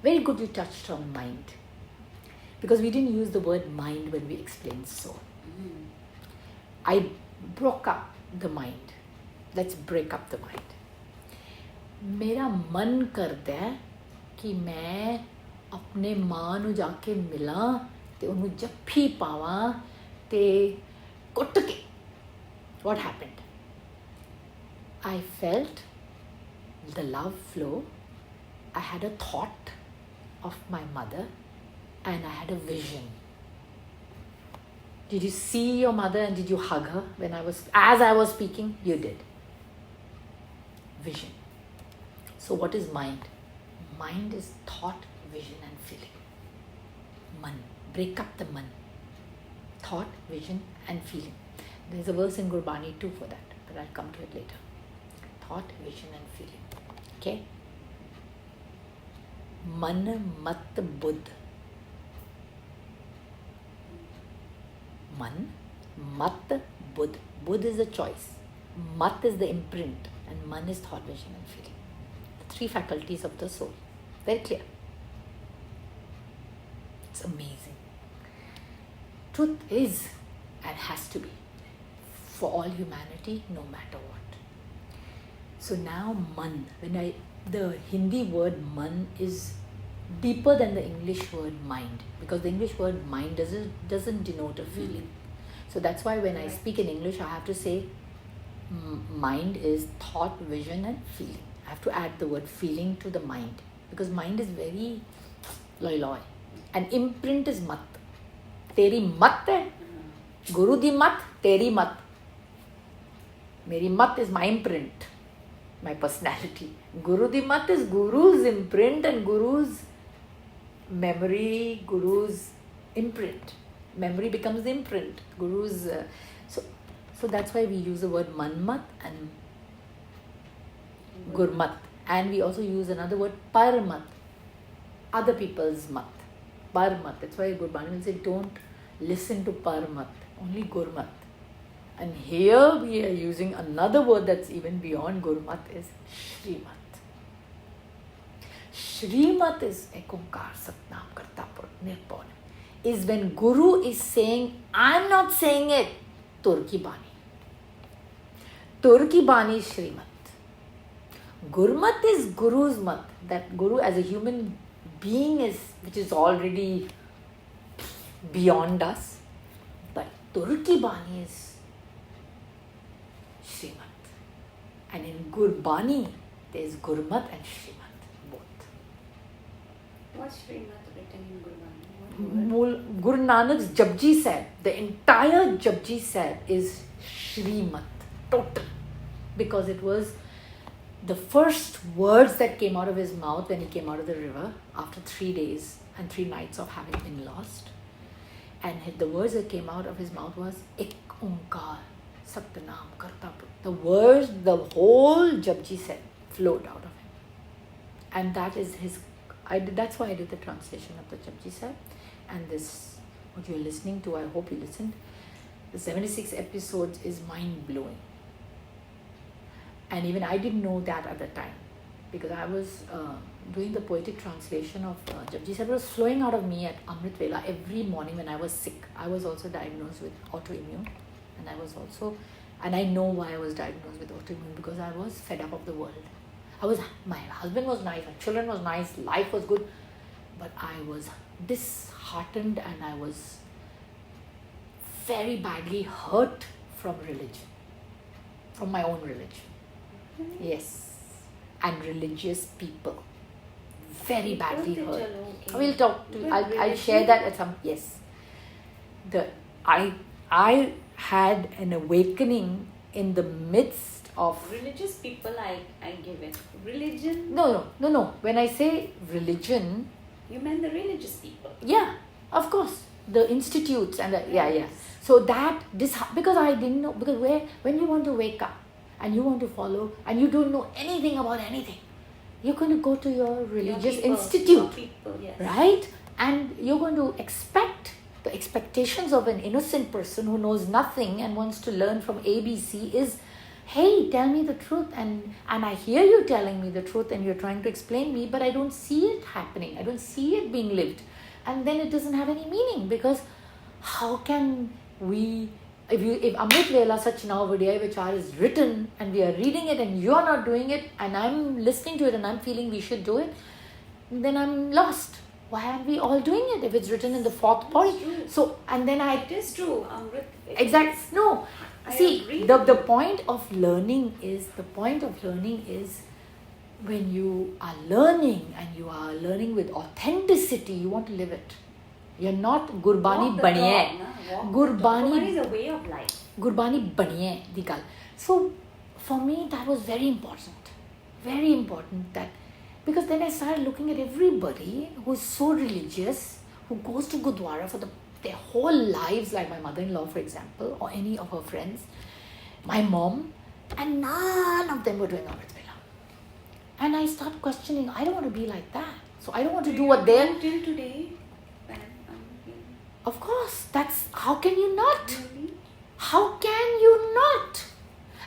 Speaker 1: Very good you touched on mind. Because we didn't use the word mind when we explained soul. I broke up the mind. Let's break up the mind. मेरा मन करता है कि मैं अपने मां ਨੂੰ ਜਾ ਕੇ ਮਿਲਾਂ ਤੇ ਉਹਨੂੰ ਜੱਫੀ ਪਾਵਾਂ ਤੇ ਕੁੱਟ ਕੇ. What happened? I felt the love flow. I had a thought of my mother and I had a vision. Did you see your mother and did you hug her as I was speaking? You did. Vision. So what is mind? Mind is thought, vision and feeling. Man. Break up the man. Thought, vision and feeling. There's a verse in Gurbani too for that, but I'll come to it later. Thought, vision and feeling. Okay? Man, mat, buddh. Man, mat, buddh. Buddh is a choice. Mat is the imprint. And man is thought, vision and feeling. The 3 faculties of the soul. Very clear. It's amazing. Truth is and has to be for all humanity, no matter what. So now man, the Hindi word man is deeper than the English word mind, because the English word mind doesn't denote a feeling. So that's why when I speak in English, I have to say mind is thought, vision and feeling. I have to add the word feeling to the mind, because mind is very loy. And imprint is mat. Teri mat hai. Guru di mat, teri mat. Meri mat is my imprint, my personality. Guru di mat is Guru's imprint and Guru's memory, Guru's imprint. Memory becomes the imprint. Guru's... So that's why we use the word manmat and gurmat. And we also use another word parmat. Other people's mat. Parmat. That's why Gurbani will say don't listen to parmat. Only gurmat. And here we are using another word that's even beyond gurmat is shrimat. Shrimat is ekonkar satnam kartapur nirpon. Is when Guru is saying, I'm not saying it. Turki Bani. Turki Bani is Shrimat. Gurmat is Guru's mat. That Guru as a human being which is already beyond us. But Turki Bani is Shrimat. And in Gurbani, there is Gurmat and Shrimat, both.
Speaker 2: What's Shrimat written in Gurbani?
Speaker 1: Guru Nanak's Japji Sahib, the entire Japji Sahib is Shrimat, total. Because it was the first words that came out of his mouth when he came out of the river after 3 days and 3 nights of having been lost, and the words that came out of his mouth was Ek Onkar Satnam Karta. The words, the whole Japji said flowed out of him. And that is that's why I did the translation of the Japji Sahib. And this, what you're listening to, I hope you listened. The 76 episodes is mind-blowing. And even I didn't know that at the time, because I was doing the poetic translation of Japji Sahib. It was flowing out of me at Amrit Vela every morning when I was sick. I was also diagnosed with autoimmune, and I know why I was diagnosed with autoimmune, because I was fed up of the world. My husband was nice, my children was nice, life was good, but I was disheartened and I was very badly hurt from religion, from my own religion. Yes, and religious people, very badly hurt. We'll talk to. I'll share that at some. Yes, I had an awakening in the midst of
Speaker 2: religious people. I give it religion.
Speaker 1: No. When I say religion,
Speaker 2: you meant the religious people.
Speaker 1: Yeah, of course, the institutes and yeah. So because I didn't know, because when you want to wake up and you want to follow and you don't know anything about anything, you're going to go to your religious institute,
Speaker 2: yes.
Speaker 1: Right? And you're going to expect the expectations of an innocent person who knows nothing and wants to learn from ABC is, hey, tell me the truth, and I hear you telling me the truth and you're trying to explain me, but I don't see it happening. I don't see it being lived. And then it doesn't have any meaning, because how can we, if Amrit Vela Sachna Vidya Vichar is written and we are reading it and you're not doing it and I'm listening to it and I'm feeling we should do it, then I'm lost. Why aren't we all doing it if it's written in the 4th body? So, and then
Speaker 2: it is true, Amrit.
Speaker 1: Exactly. No. See, the point of learning is when you are learning and you are learning with authenticity, you want to live it. You're not Gurbani baniye.
Speaker 2: Gurbani is a way of life.
Speaker 1: Gurbani baniye di gal. So for me that was very important. Very important, that because then I started looking at everybody who is so religious, who goes to Gurdwara for their whole lives, like my mother-in-law, for example, or any of her friends, my mom, and none of them were doing Amrit Vela. And I start questioning, I don't want to be like that. So I don't want to do what they're...
Speaker 2: Till today?
Speaker 1: Of course, how can you not? How can you not?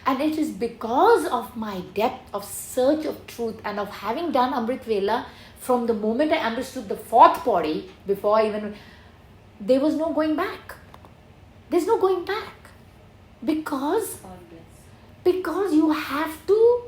Speaker 1: And it is because of my depth of search of truth and of having done Amrit Vela from the moment I understood the 4th body, before I even... There was no going back. There's no going back. Because you have to...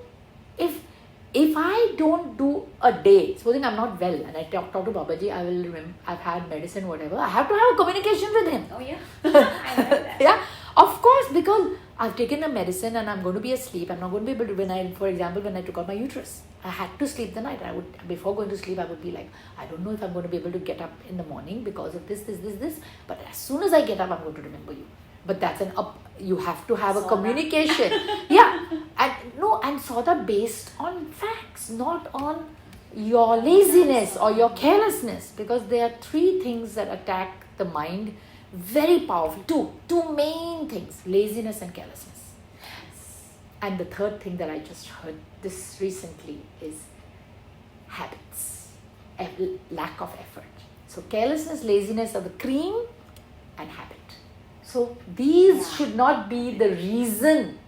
Speaker 1: If I don't do a day, supposing I'm not well and I talk to Babaji, I will remember, I've had medicine, whatever, I have to have a communication with him.
Speaker 2: Oh yeah, I know that.
Speaker 1: Yeah, of course, because I've taken the medicine and I'm going to be asleep. I'm not going to be able to, for example, when I took out my uterus, I had to sleep the night. Before going to sleep, I would be like, I don't know if I'm going to be able to get up in the morning because of this. But as soon as I get up, I'm going to remember you. But that's you have to have a communication. Yeah. And Sauda based on facts, not on your laziness or your carelessness. Because there are 3 things that attack the mind very powerful. Two main things: laziness and carelessness. And the 3rd thing that I just heard this recently is habits, lack of effort. So carelessness, laziness are the cream, and habit. So these should not be the reason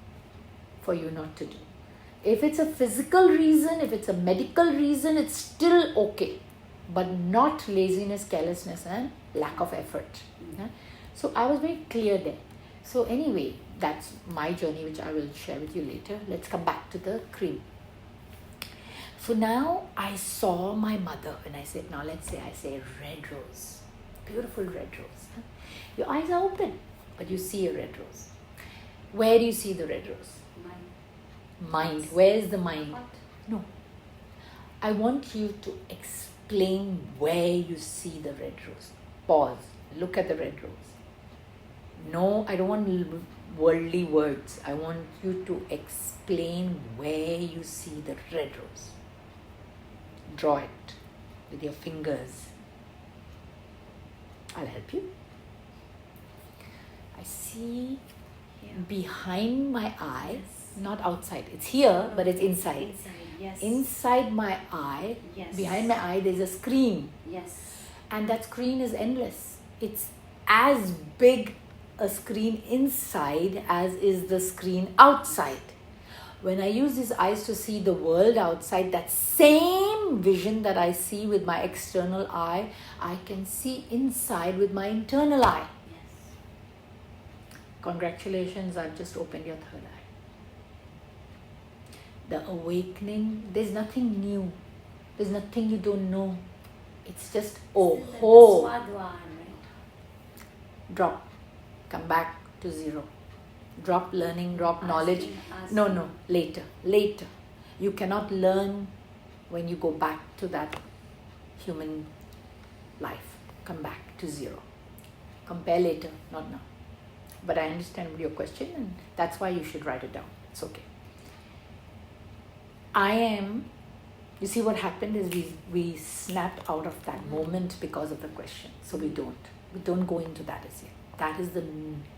Speaker 1: for you not to do. If it's a physical reason, if it's a medical reason, it's still okay. But not laziness, carelessness and lack of effort. Yeah? So I was very clear there. So anyway, that's my journey, which I will share with you later. Let's come back to the cream. So now I saw my mother, and I said, I say red rose. Beautiful red rose. Your eyes are open, but you see a red rose. Where do you see the red rose? Mind. Where is the mind?
Speaker 2: What?
Speaker 1: No. I want you to explain where you see the red rose. Pause. Look at the red rose. No, I don't want worldly words. I want you to explain where you see the red rose. Draw it with your fingers. I'll help you. I see behind my eye, not outside. It's here, but it's inside.
Speaker 2: Yes.
Speaker 1: Inside my eye, behind my eye, there's a screen.
Speaker 2: Yes.
Speaker 1: And that screen is endless. It's as big a screen inside as is the screen outside. When I use these eyes to see the world outside, that same vision that I see with my external eye, I can see inside with my internal eye.
Speaker 2: Yes.
Speaker 1: Congratulations, I've just opened your third eye. The awakening, there's nothing new. There's nothing you don't know. It's just, drop. Come back to zero. Drop learning, drop knowledge. No, later. You cannot learn when you go back to that human life. Come back to zero. Compare later, not now. But I understand your question, and that's why you should write it down. It's okay. You see what happened is we snapped out of that moment because of the question. So we don't go into that as yet. That is the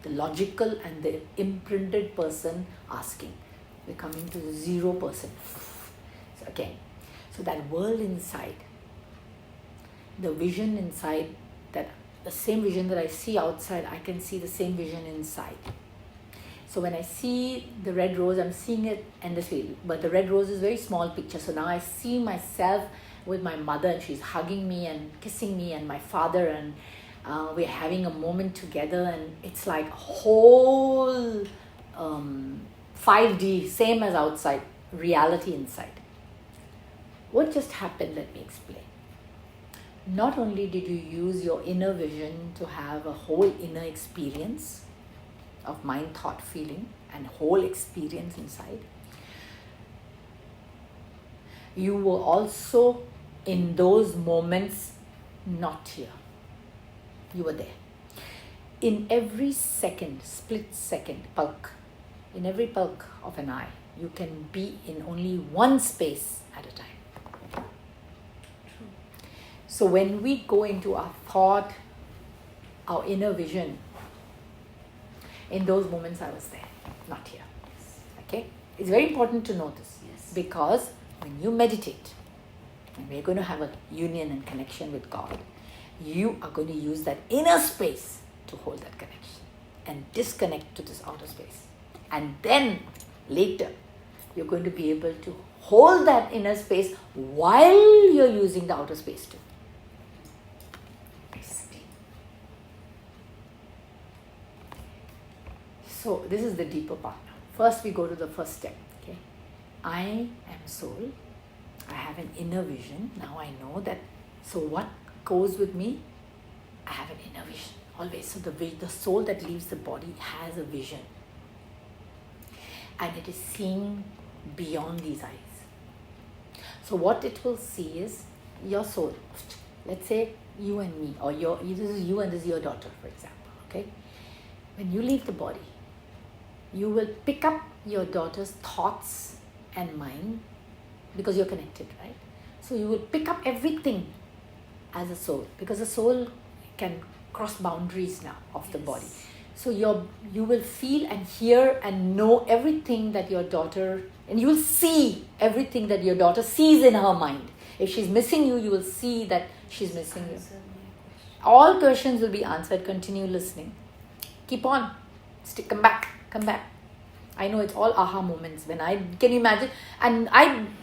Speaker 1: logical and the imprinted person asking. We're coming to the 0%. So again, so that world inside, the vision inside, that the same vision that I see outside, I can see the same vision inside. So when I see the red rose, I'm seeing it endlessly. But the red rose is a very small picture. So now I see myself with my mother, and she's hugging me and kissing me, and my father, and we're having a moment together, and it's like whole 5D, same as outside, reality inside. What just happened? Let me explain. Not only did you use your inner vision to have a whole inner experience of mind, thought, feeling, and whole experience inside, you were also in those moments not here. You were there. In every second, split second, pulk, in every pulk of an eye, you can be in only one space at a time. So when we go into our thought, our inner vision, in those moments I was there, not here. Okay? It's very important to notice.
Speaker 2: Yes.
Speaker 1: Because when you meditate, and we're going to have a union and connection with God, you are going to use that inner space to hold that connection and disconnect to this outer space. And then later, you're going to be able to hold that inner space while you're using the outer space too. So this is the deeper part. First we go to the first step. Okay, I am soul. I have an inner vision. Now I know that. So what goes with me? I have an inner vision always. So the soul that leaves the body has a vision, and it is seeing beyond these eyes. So what it will see is your soul. Let's say you and me, or this is you and this is your daughter, for example. Okay, when you leave the body, you will pick up your daughter's thoughts and mind because you're connected, right? So you will pick up everything as a soul, because the soul can cross boundaries now of the body. So you will feel and hear and know everything that your daughter, and you will see everything that your daughter sees in her mind. If she's missing you, you will see that she's missing you. All questions will be answered. Continue listening. Keep on. Come back. I know it's all aha moments when I can imagine. And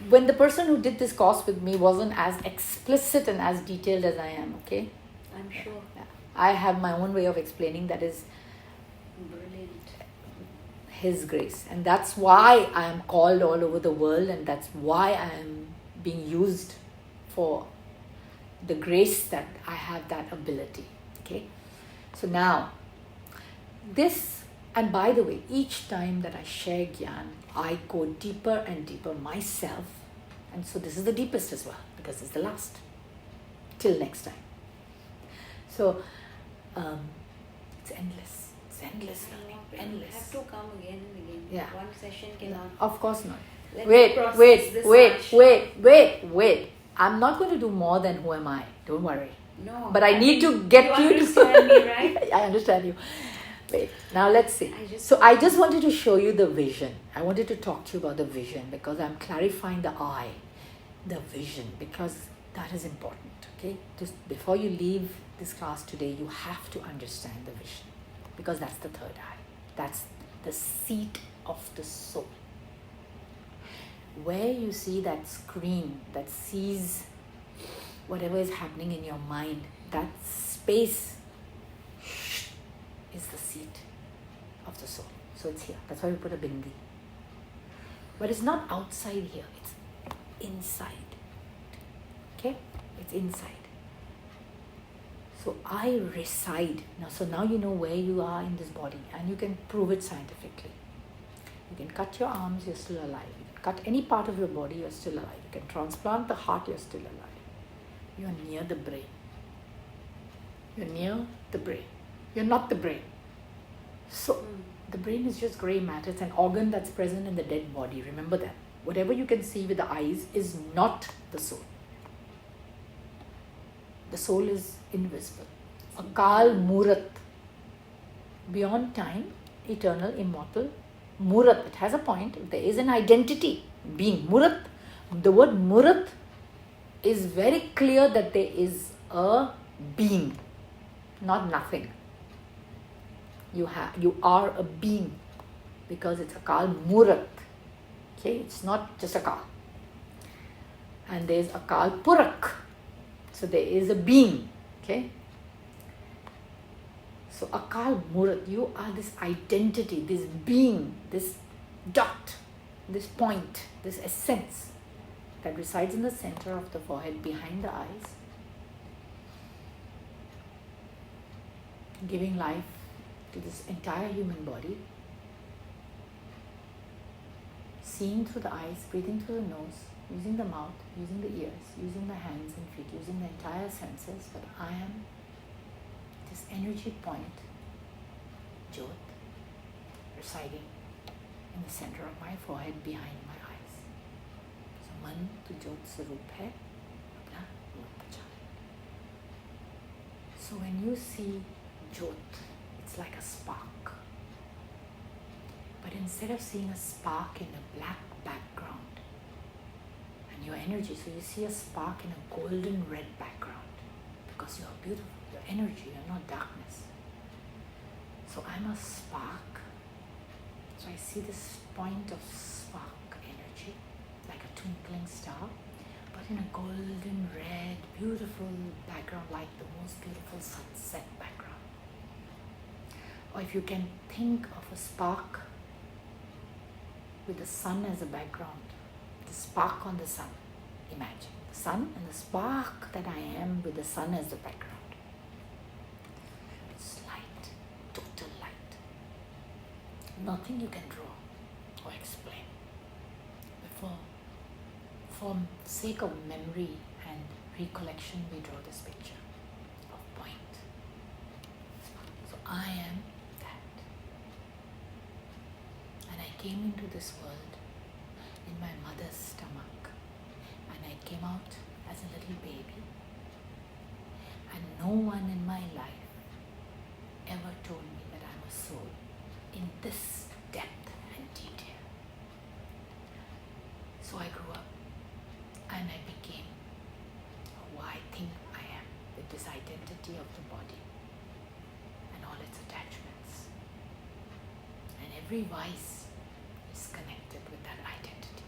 Speaker 1: when the person who did this course with me wasn't as explicit and as detailed as I am, okay?
Speaker 2: I'm sure.
Speaker 1: Yeah. I have my own way of explaining that is
Speaker 2: brilliant.
Speaker 1: His grace. And that's why I am called all over the world, and that's why I am being used for the grace that I have that ability. Okay? So now, and by the way, each time that I share Gyan, I go deeper and deeper myself. And so this is the deepest as well, because it's the last. Till next time. So, it's endless. It's endless learning. Endless.
Speaker 2: I have to come again and again.
Speaker 1: Yeah.
Speaker 2: One session cannot.
Speaker 1: Of course not.
Speaker 2: Let me process this much.
Speaker 1: Wait. I'm not going to do more than who am I. Don't worry.
Speaker 2: No.
Speaker 1: But I need to get you to...
Speaker 2: understand me, right?
Speaker 1: I understand you. Wait, now let's see. I just wanted to show you the vision. I wanted to talk to you about the vision because I'm clarifying the I, the vision, because that is important, okay? Just before you leave this class today, you have to understand the vision because that's the third eye. That's the seat of the soul. Where you see that screen that sees whatever is happening in your mind, that space is the seat of the soul. So it's here. That's why we put a bindi. But it's not outside here. It's inside. Okay? It's inside. So I reside. Now you know where you are in this body and you can prove it scientifically. You can cut your arms, you're still alive. You can cut any part of your body, you're still alive. You can transplant the heart, you're still alive. You're near the brain. You're near the brain. You're not the brain. So the brain is just grey matter. It's an organ that's present in the dead body. Remember that. Whatever you can see with the eyes is not the soul. The soul is invisible. Akal Murat. Beyond time, eternal, immortal. Murat. It has a point. There is an identity. Being. Murat. The word Murat is very clear that there is a being. Not nothing. You are a being because it's Akal Murat. Okay, it's not just Akal. And there's Akal Purak. So there is a being. Okay. So Akal Murat, you are this identity, this being, this dot, this point, this essence that resides in the center of the forehead behind the eyes, giving life to this entire human body, seeing through the eyes, breathing through the nose, using the mouth, using the ears, using the hands and feet, using the entire senses, but I am this energy point, Jyot, residing in the center of my forehead behind my eyes. So Man to Jyot Sarup hai, apna roop pehchan. So when you see Jyot, it's like a spark. But instead of seeing a spark in a black background and your energy, so you see a spark in a golden red background because you're beautiful, you're energy, you're not darkness. So I'm a spark. So I see this point of spark energy like a twinkling star, but in a golden red, beautiful background, like the most beautiful sunset background. Or if you can think of a spark with the sun as a background, the spark on the sun. Imagine the sun and the spark that I am with the sun as the background. It's light, total light. Nothing you can draw or explain. For sake of memory and recollection, we draw this picture of point. So I am that. And I came into this world in my mother's stomach, and I came out as a little baby, and no one in my life ever told me that I'm a soul in this depth and detail. So I grew up and I became who I think I am, with this identity of the body and all its attachments. And every vice is connected with that identity.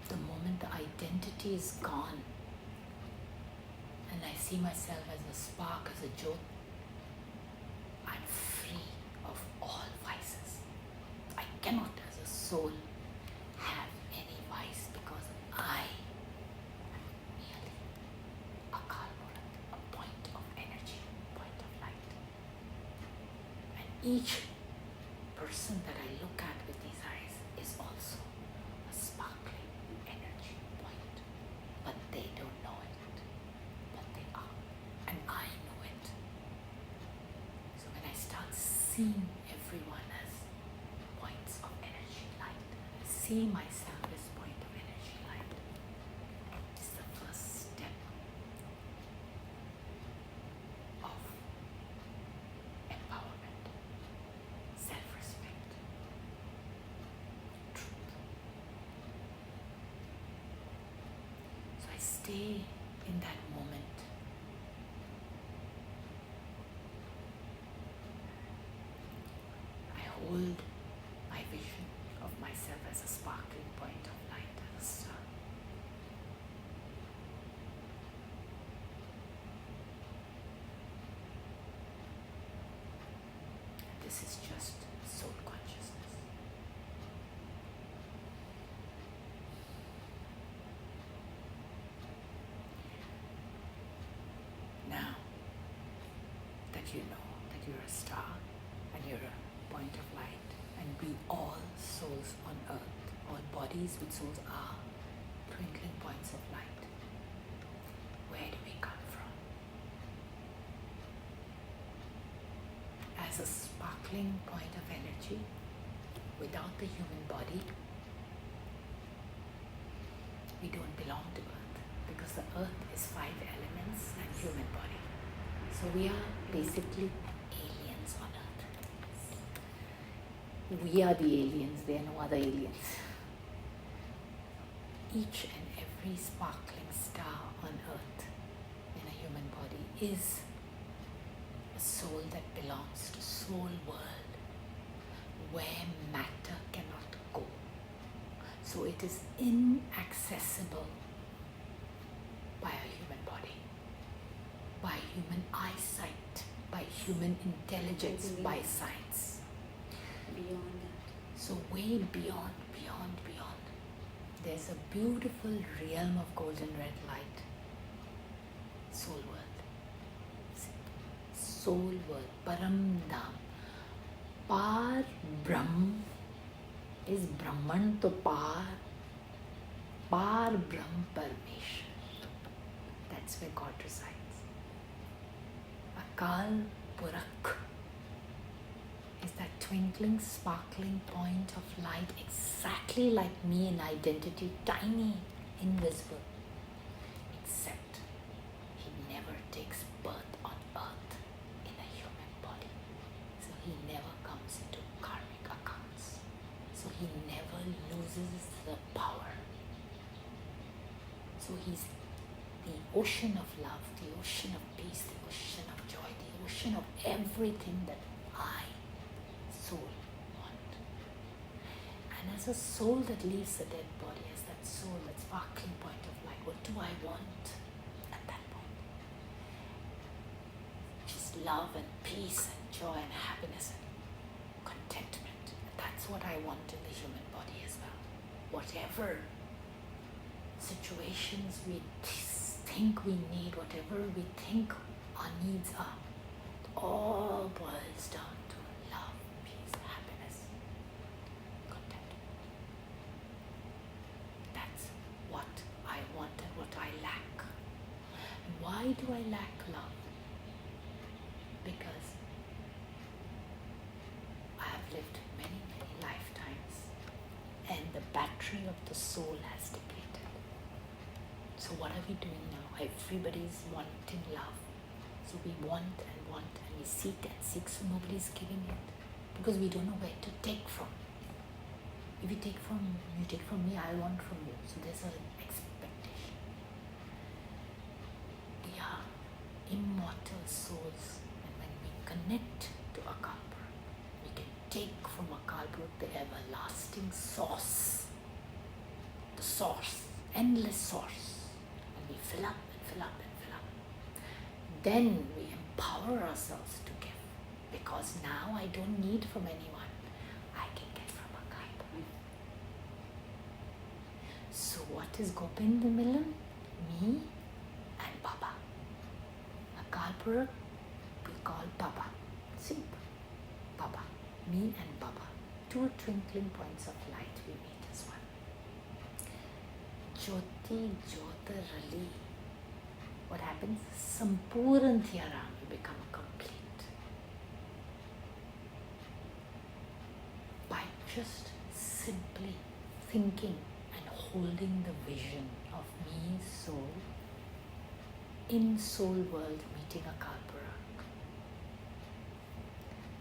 Speaker 1: The moment the identity is gone and I see myself as a spark, as a jyot, I'm free of all vices. I cannot, as a soul, have any vice because I am merely a Kalmurat, a point of energy, point of light. And each person that I look at with these eyes is also a sparkling energy point. But they don't know it. But they are. And I know it. So when I start seeing see myself as point of energy light is the first step of empowerment, self-respect, truth. So I stay in that moment. I hold my vision of myself as a sparkling point of light, as a star. And this is just soul consciousness. Now that you know that you're a star and you're a point of light, and we all souls on earth, all bodies with souls are twinkling points of light. Where do we come from? As a sparkling point of energy, without the human body, we don't belong to earth, because the earth is 5 elements and human body. So we are basically aliens on earth. We are the aliens, there are no other aliens. Each and every sparkling star on earth in a human body is a soul that belongs to soul world, where matter cannot go. So it is inaccessible by a human body, by human eyesight, by human intelligence, by science.
Speaker 2: Beyond that.
Speaker 1: So way beyond. There's a beautiful realm of golden red light. Soul world. Soul world. Param Dham. Par Brahm is Brahman to Par. Par Brahm Parmeshwar. That's where God resides. Akal Purakh is that twinkling, sparkling point of light, exactly like me in identity, tiny, invisible, except he never takes birth on earth in a human body. So he never comes into karmic accounts. So he never loses the power. So he's the ocean of love, the ocean of peace, the ocean of joy, the ocean of everything that I, soul, want. And as a soul that leaves the dead body, as that soul, that sparkling point of light, what do I want at that point? Just love and peace and joy and happiness and contentment. And that's what I want in the human body as well. Whatever situations we think we need, whatever we think our needs are, it all boils down to love, peace, happiness, contentment. That's what I want and what I lack. And why do I lack love? Because I have lived many, many lifetimes, and the battery of the soul has depleted. So what are we doing now? Everybody's wanting love. So we want and we seek and seek, so nobody's giving it. Because we don't know where to take from. If you take from me, I want from you. So there's an expectation. We are immortal souls, and when we connect to Akal Purakh, we can take from Akal Purakh the everlasting source. The source, endless source. We fill up and fill up and fill up. Then we empower ourselves to give, because now I don't need from anyone. I can get from Akal Purakh. So what is Govinda Milan? Me and Baba. Akal Purakh we call Baba. Simple. Baba. Me and Baba. 2 twinkling points of light we meet as one. Jyoti Jyotirali. What happens? Sampuran Thiyaram, you become complete. By just simply thinking and holding the vision of me, soul, in soul world meeting a Kalparak.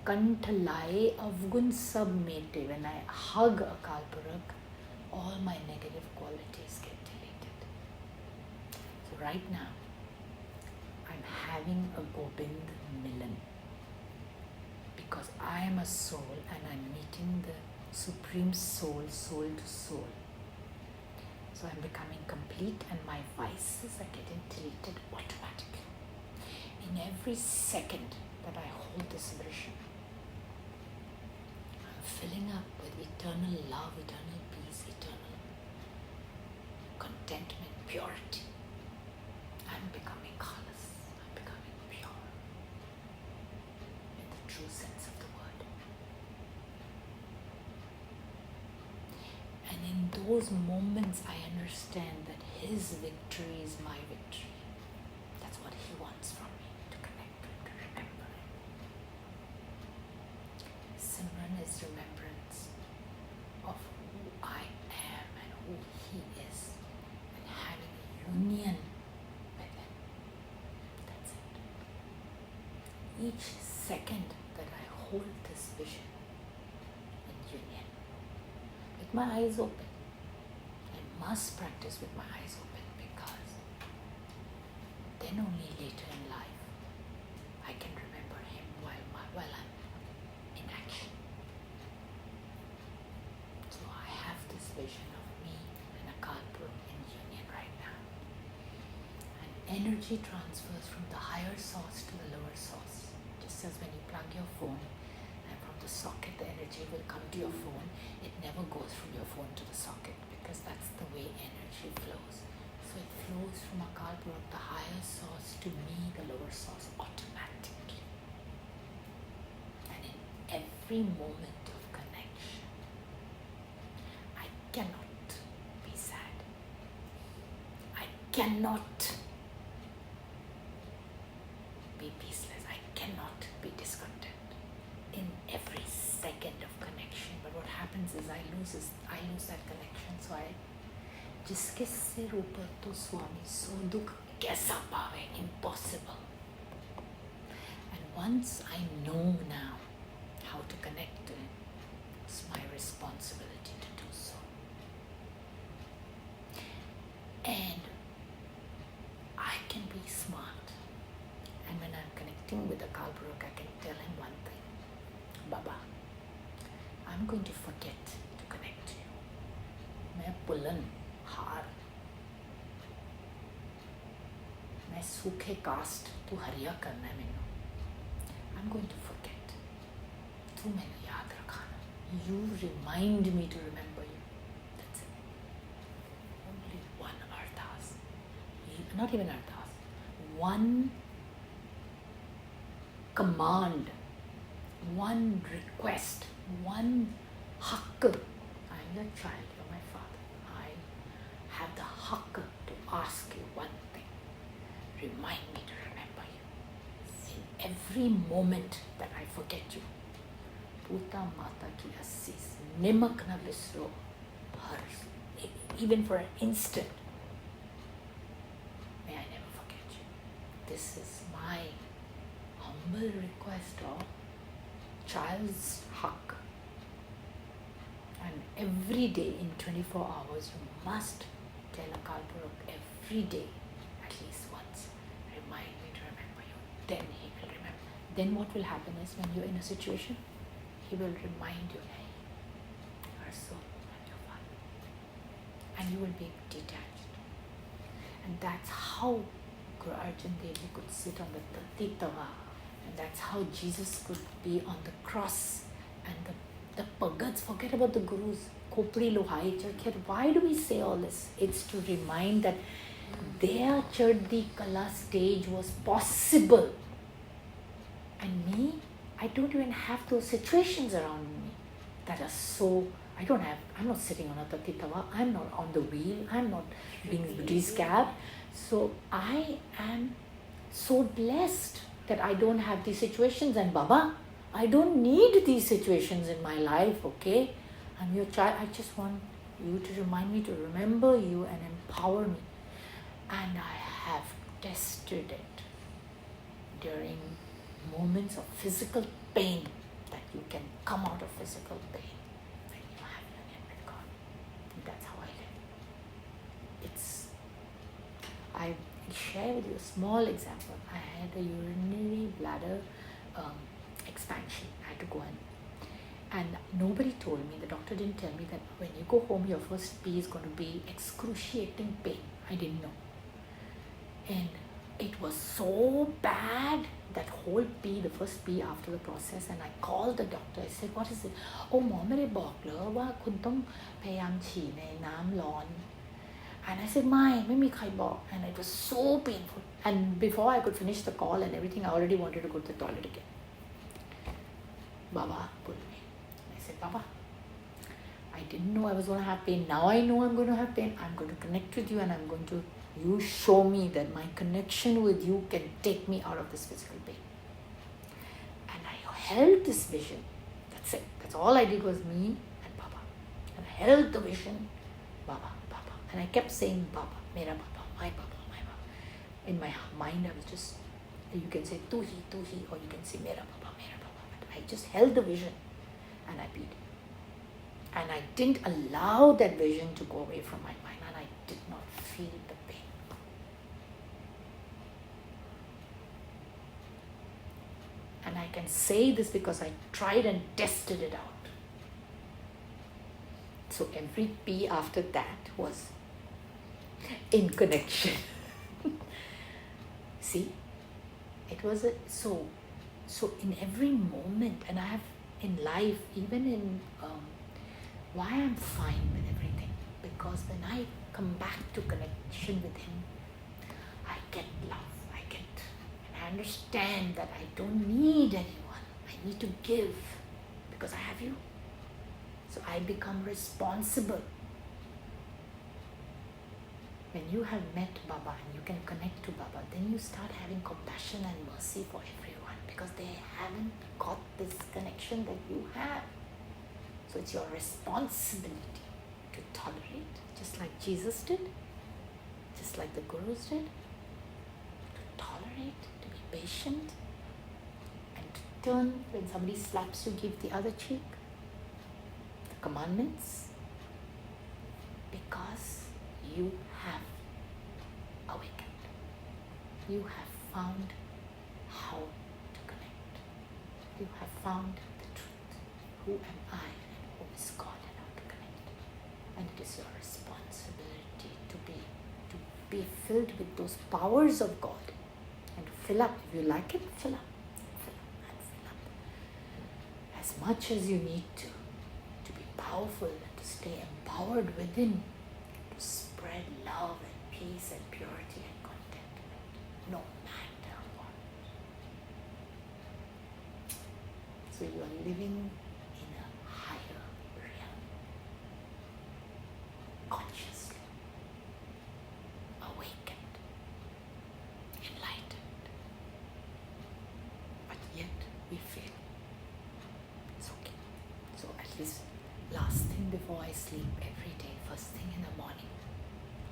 Speaker 1: Kantalai avgun sab mete. When I hug a Kalparak, all my negative qualities get deleted. So right now, I'm having a Gobind Milan. Because I am a soul and I'm meeting the Supreme Soul, soul to soul. So I'm becoming complete and my vices are getting deleted automatically. In every second that I hold this vision, I'm filling up with eternal love, eternal peace, eternal contentment, purity. I'm becoming khalas, I'm becoming pure in the true sense of the word. And in those moments I understand that his victory is my victory. That's what he wants from me, to connect to him, to remember him. Simran is remembrance of who I am and who he is, and having a union with him. That's it. Each second that I hold this vision in union, with my eyes open, I must practice with my eyes open, because then only later in life I can remember him while I'm in action. So I have this vision of me and a Kalparak in union right now. And energy transfers from the higher source to the lower source. Just as when you plug your phone and from the socket the energy will come to your phone, it never goes from your phone to the socket, because that's the way energy flows. So it flows from a Kalparak, the higher source, to me, the lower source, automatically. And in every moment of connection, I cannot be sad. I cannot be peaceless. I cannot be discontent in every second of connection. But what happens is I lose that connection. So I जिसके सिर ऊपर तो स्वामी, सो दुख कैसा पावे, impossible. And once I know now how to connect to him, it's my responsibility to do so. And I can be smart. And when I'm connecting with the Kalparak, I can tell him one thing. Baba, I'm going to forget to connect to you. मैं पुलन हार, मैं सूखे cast, तू हरिया करना है मैनू. I'm going to forget. तू मैनू याद रखाना. You remind me to remember you. That's it. Only one ardas. Not even ardas. One command, one request, one haqq. I'm your child, you're my father. I have the haqq to ask you one thing. Remind me to remember you. In every moment that I forget you. Puta Mata ki assis, nimak na visro, even for an instant. May I never forget you. This is my humble request of child's haqq. And every day in 24 hours you must tell a Kalparak every day at least once, remind me to remember you. Then he will remember. Then what will happen is when you're in a situation, he will remind you, hey, you are so, I'm your father. And you will be detached. And that's how Guru Arjan Dev Ji could sit on the Tatitava. And that's how Jesus could be on the cross. And the Bhagats, forget about the Gurus. Kopri Lohai Charkhet. Why do we say all this? It's to remind that their Chardi Kala stage was possible. And me, I don't even have those situations around me that are so, I'm not sitting on a Tatitava, I'm not on the wheel, I'm not being de-scabbed. So I am so blessed that I don't have these situations. And Baba, I don't need these situations in my life, okay? I'm your child. I just want you to remind me to remember you and empower me. And I have tested it during moments of physical pain, that you can come out of physical pain when you have union with God. And that's how I live. I share with you a small example. I had a urinary bladder expansion. I had to go in. And nobody told me, the doctor didn't tell me that when you go home, your first pee is going to be excruciating pain. I didn't know. And it was so bad, that whole pee, the first pee after the process, and I called the doctor. I said, what is it? Oh, หมอไม่ได้บอกเหรอว่าคุณต้องพยายามฉี่ในน้ำร้อน And I said,ไม่มีใครบอก and it was so painful. And before I could finish the call and everything, I already wanted to go to the toilet again. Baba pulled me. I said, Baba, I didn't know I was going to have pain. Now I know I'm going to have pain. I'm going to connect with you, and I'm going to, you show me that my connection with you can take me out of this physical pain. And I held this vision. That's it. That's all I did was me and Baba. And I held the vision, Baba. And I kept saying, Baba, Mera Baba, my Baba, my Baba. In my mind, I was just, you can say, Tu hi, or you can say, Mera Baba, Mera Baba. But I just held the vision and I beat. And I didn't allow that vision to go away from my mind, and I did not feel the pain. And I can say this because I tried and tested it out. So every pee after that was in connection. See, it was so in every moment, and I have in life, even in why I'm fine with everything, because when I come back to connection with Him, I get love, and I understand that I don't need anyone. I need to give because I have you. So I become responsible. When you have met Baba and you can connect to Baba, then you start having compassion and mercy for everyone, because they haven't got this connection that you have. So it's your responsibility to tolerate, just like Jesus did, just like the Gurus did, to tolerate, to be patient, and to turn when somebody slaps you, give the other cheek. The commandments, because you have awakened. You have found how to connect. You have found the truth. Who am I and who is God, and how to connect. And it is your responsibility to be filled with those powers of God and to fill up. If you like it, fill up. Fill up. As much as you need to be powerful and to stay empowered within, to spread love and peace and purity and contentment, no matter what. So you are living in a higher realm, consciously, awakened, enlightened, but yet we fail. It's okay. So at least last thing before I sleep every day, first thing in the morning,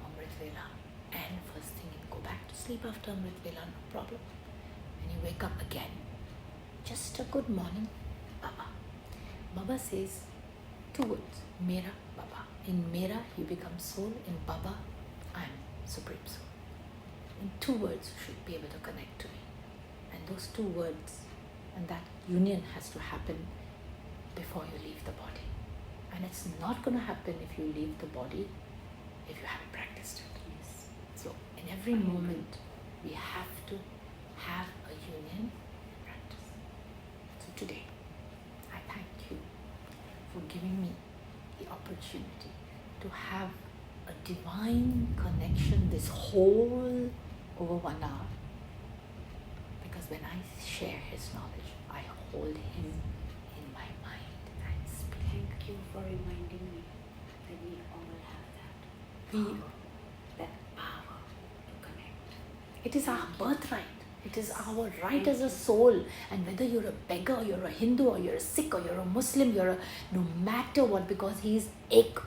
Speaker 1: Amrit Vela, and first thing go back to sleep after Amrit Vela, no problem. When you wake up again, just a good morning, Baba. Baba says 2 words, Mera Baba. In Mera, you become soul. In Baba, I am Supreme Soul. In 2 words, you should be able to connect to me. And those 2 words, and that union has to happen before you leave the body. And it's not going to happen if you leave the body if you haven't practiced it.
Speaker 2: Yes.
Speaker 1: So in every moment, we have to have a union practice. So today, I thank you for giving me the opportunity to have a divine connection this whole over 1 hour. Because when I share His knowledge, I hold Him in my mind and speak.
Speaker 2: Thank you for reminding me that we all have that power to connect.
Speaker 1: It is our birthright. It is our right as a soul. And whether you're a beggar, you're a Hindu, or you're a Sikh, or you're a Muslim, no matter what, because He is Ek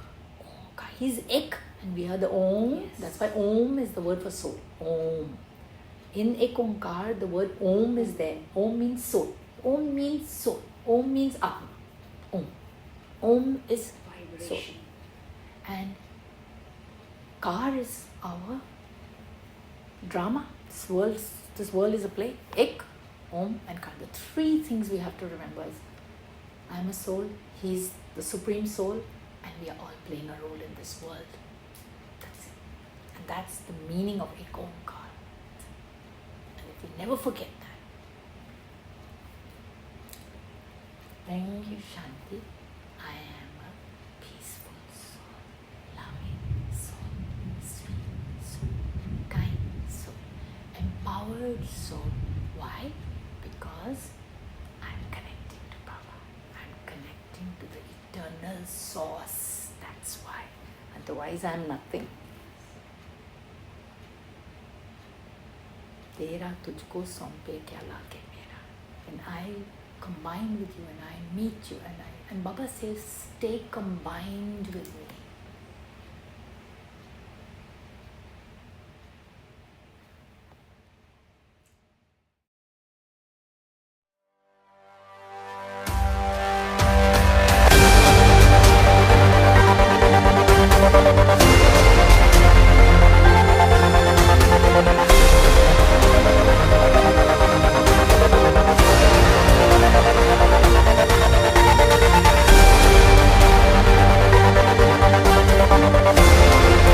Speaker 1: He's ek and we are the Om.
Speaker 2: Yes.
Speaker 1: That's why Om is the word for soul. Om. In Ek Onkar, the word Om is there. Om means soul. Om means soul. Om means Atma. Om. Om is
Speaker 2: Vibration.
Speaker 1: soul. And Kar is our drama. This world is a play. Ek, Om and Kar. The three things we have to remember is I am a soul, he's the supreme soul, and we are all playing a role in this world. That's it. And that's the meaning of Ek Onkar. And if we never forget that, Om Shanti, I am a peaceful soul, loving soul, sweet soul, kind soul, empowered soul. Why? Because I'm connecting to Baba. I'm connecting to the eternal source. That's why. Otherwise, I'm nothing. Tera tujhko sompe kya lage mera. When I combine with you and I meet you and Baba says, stay combined with me.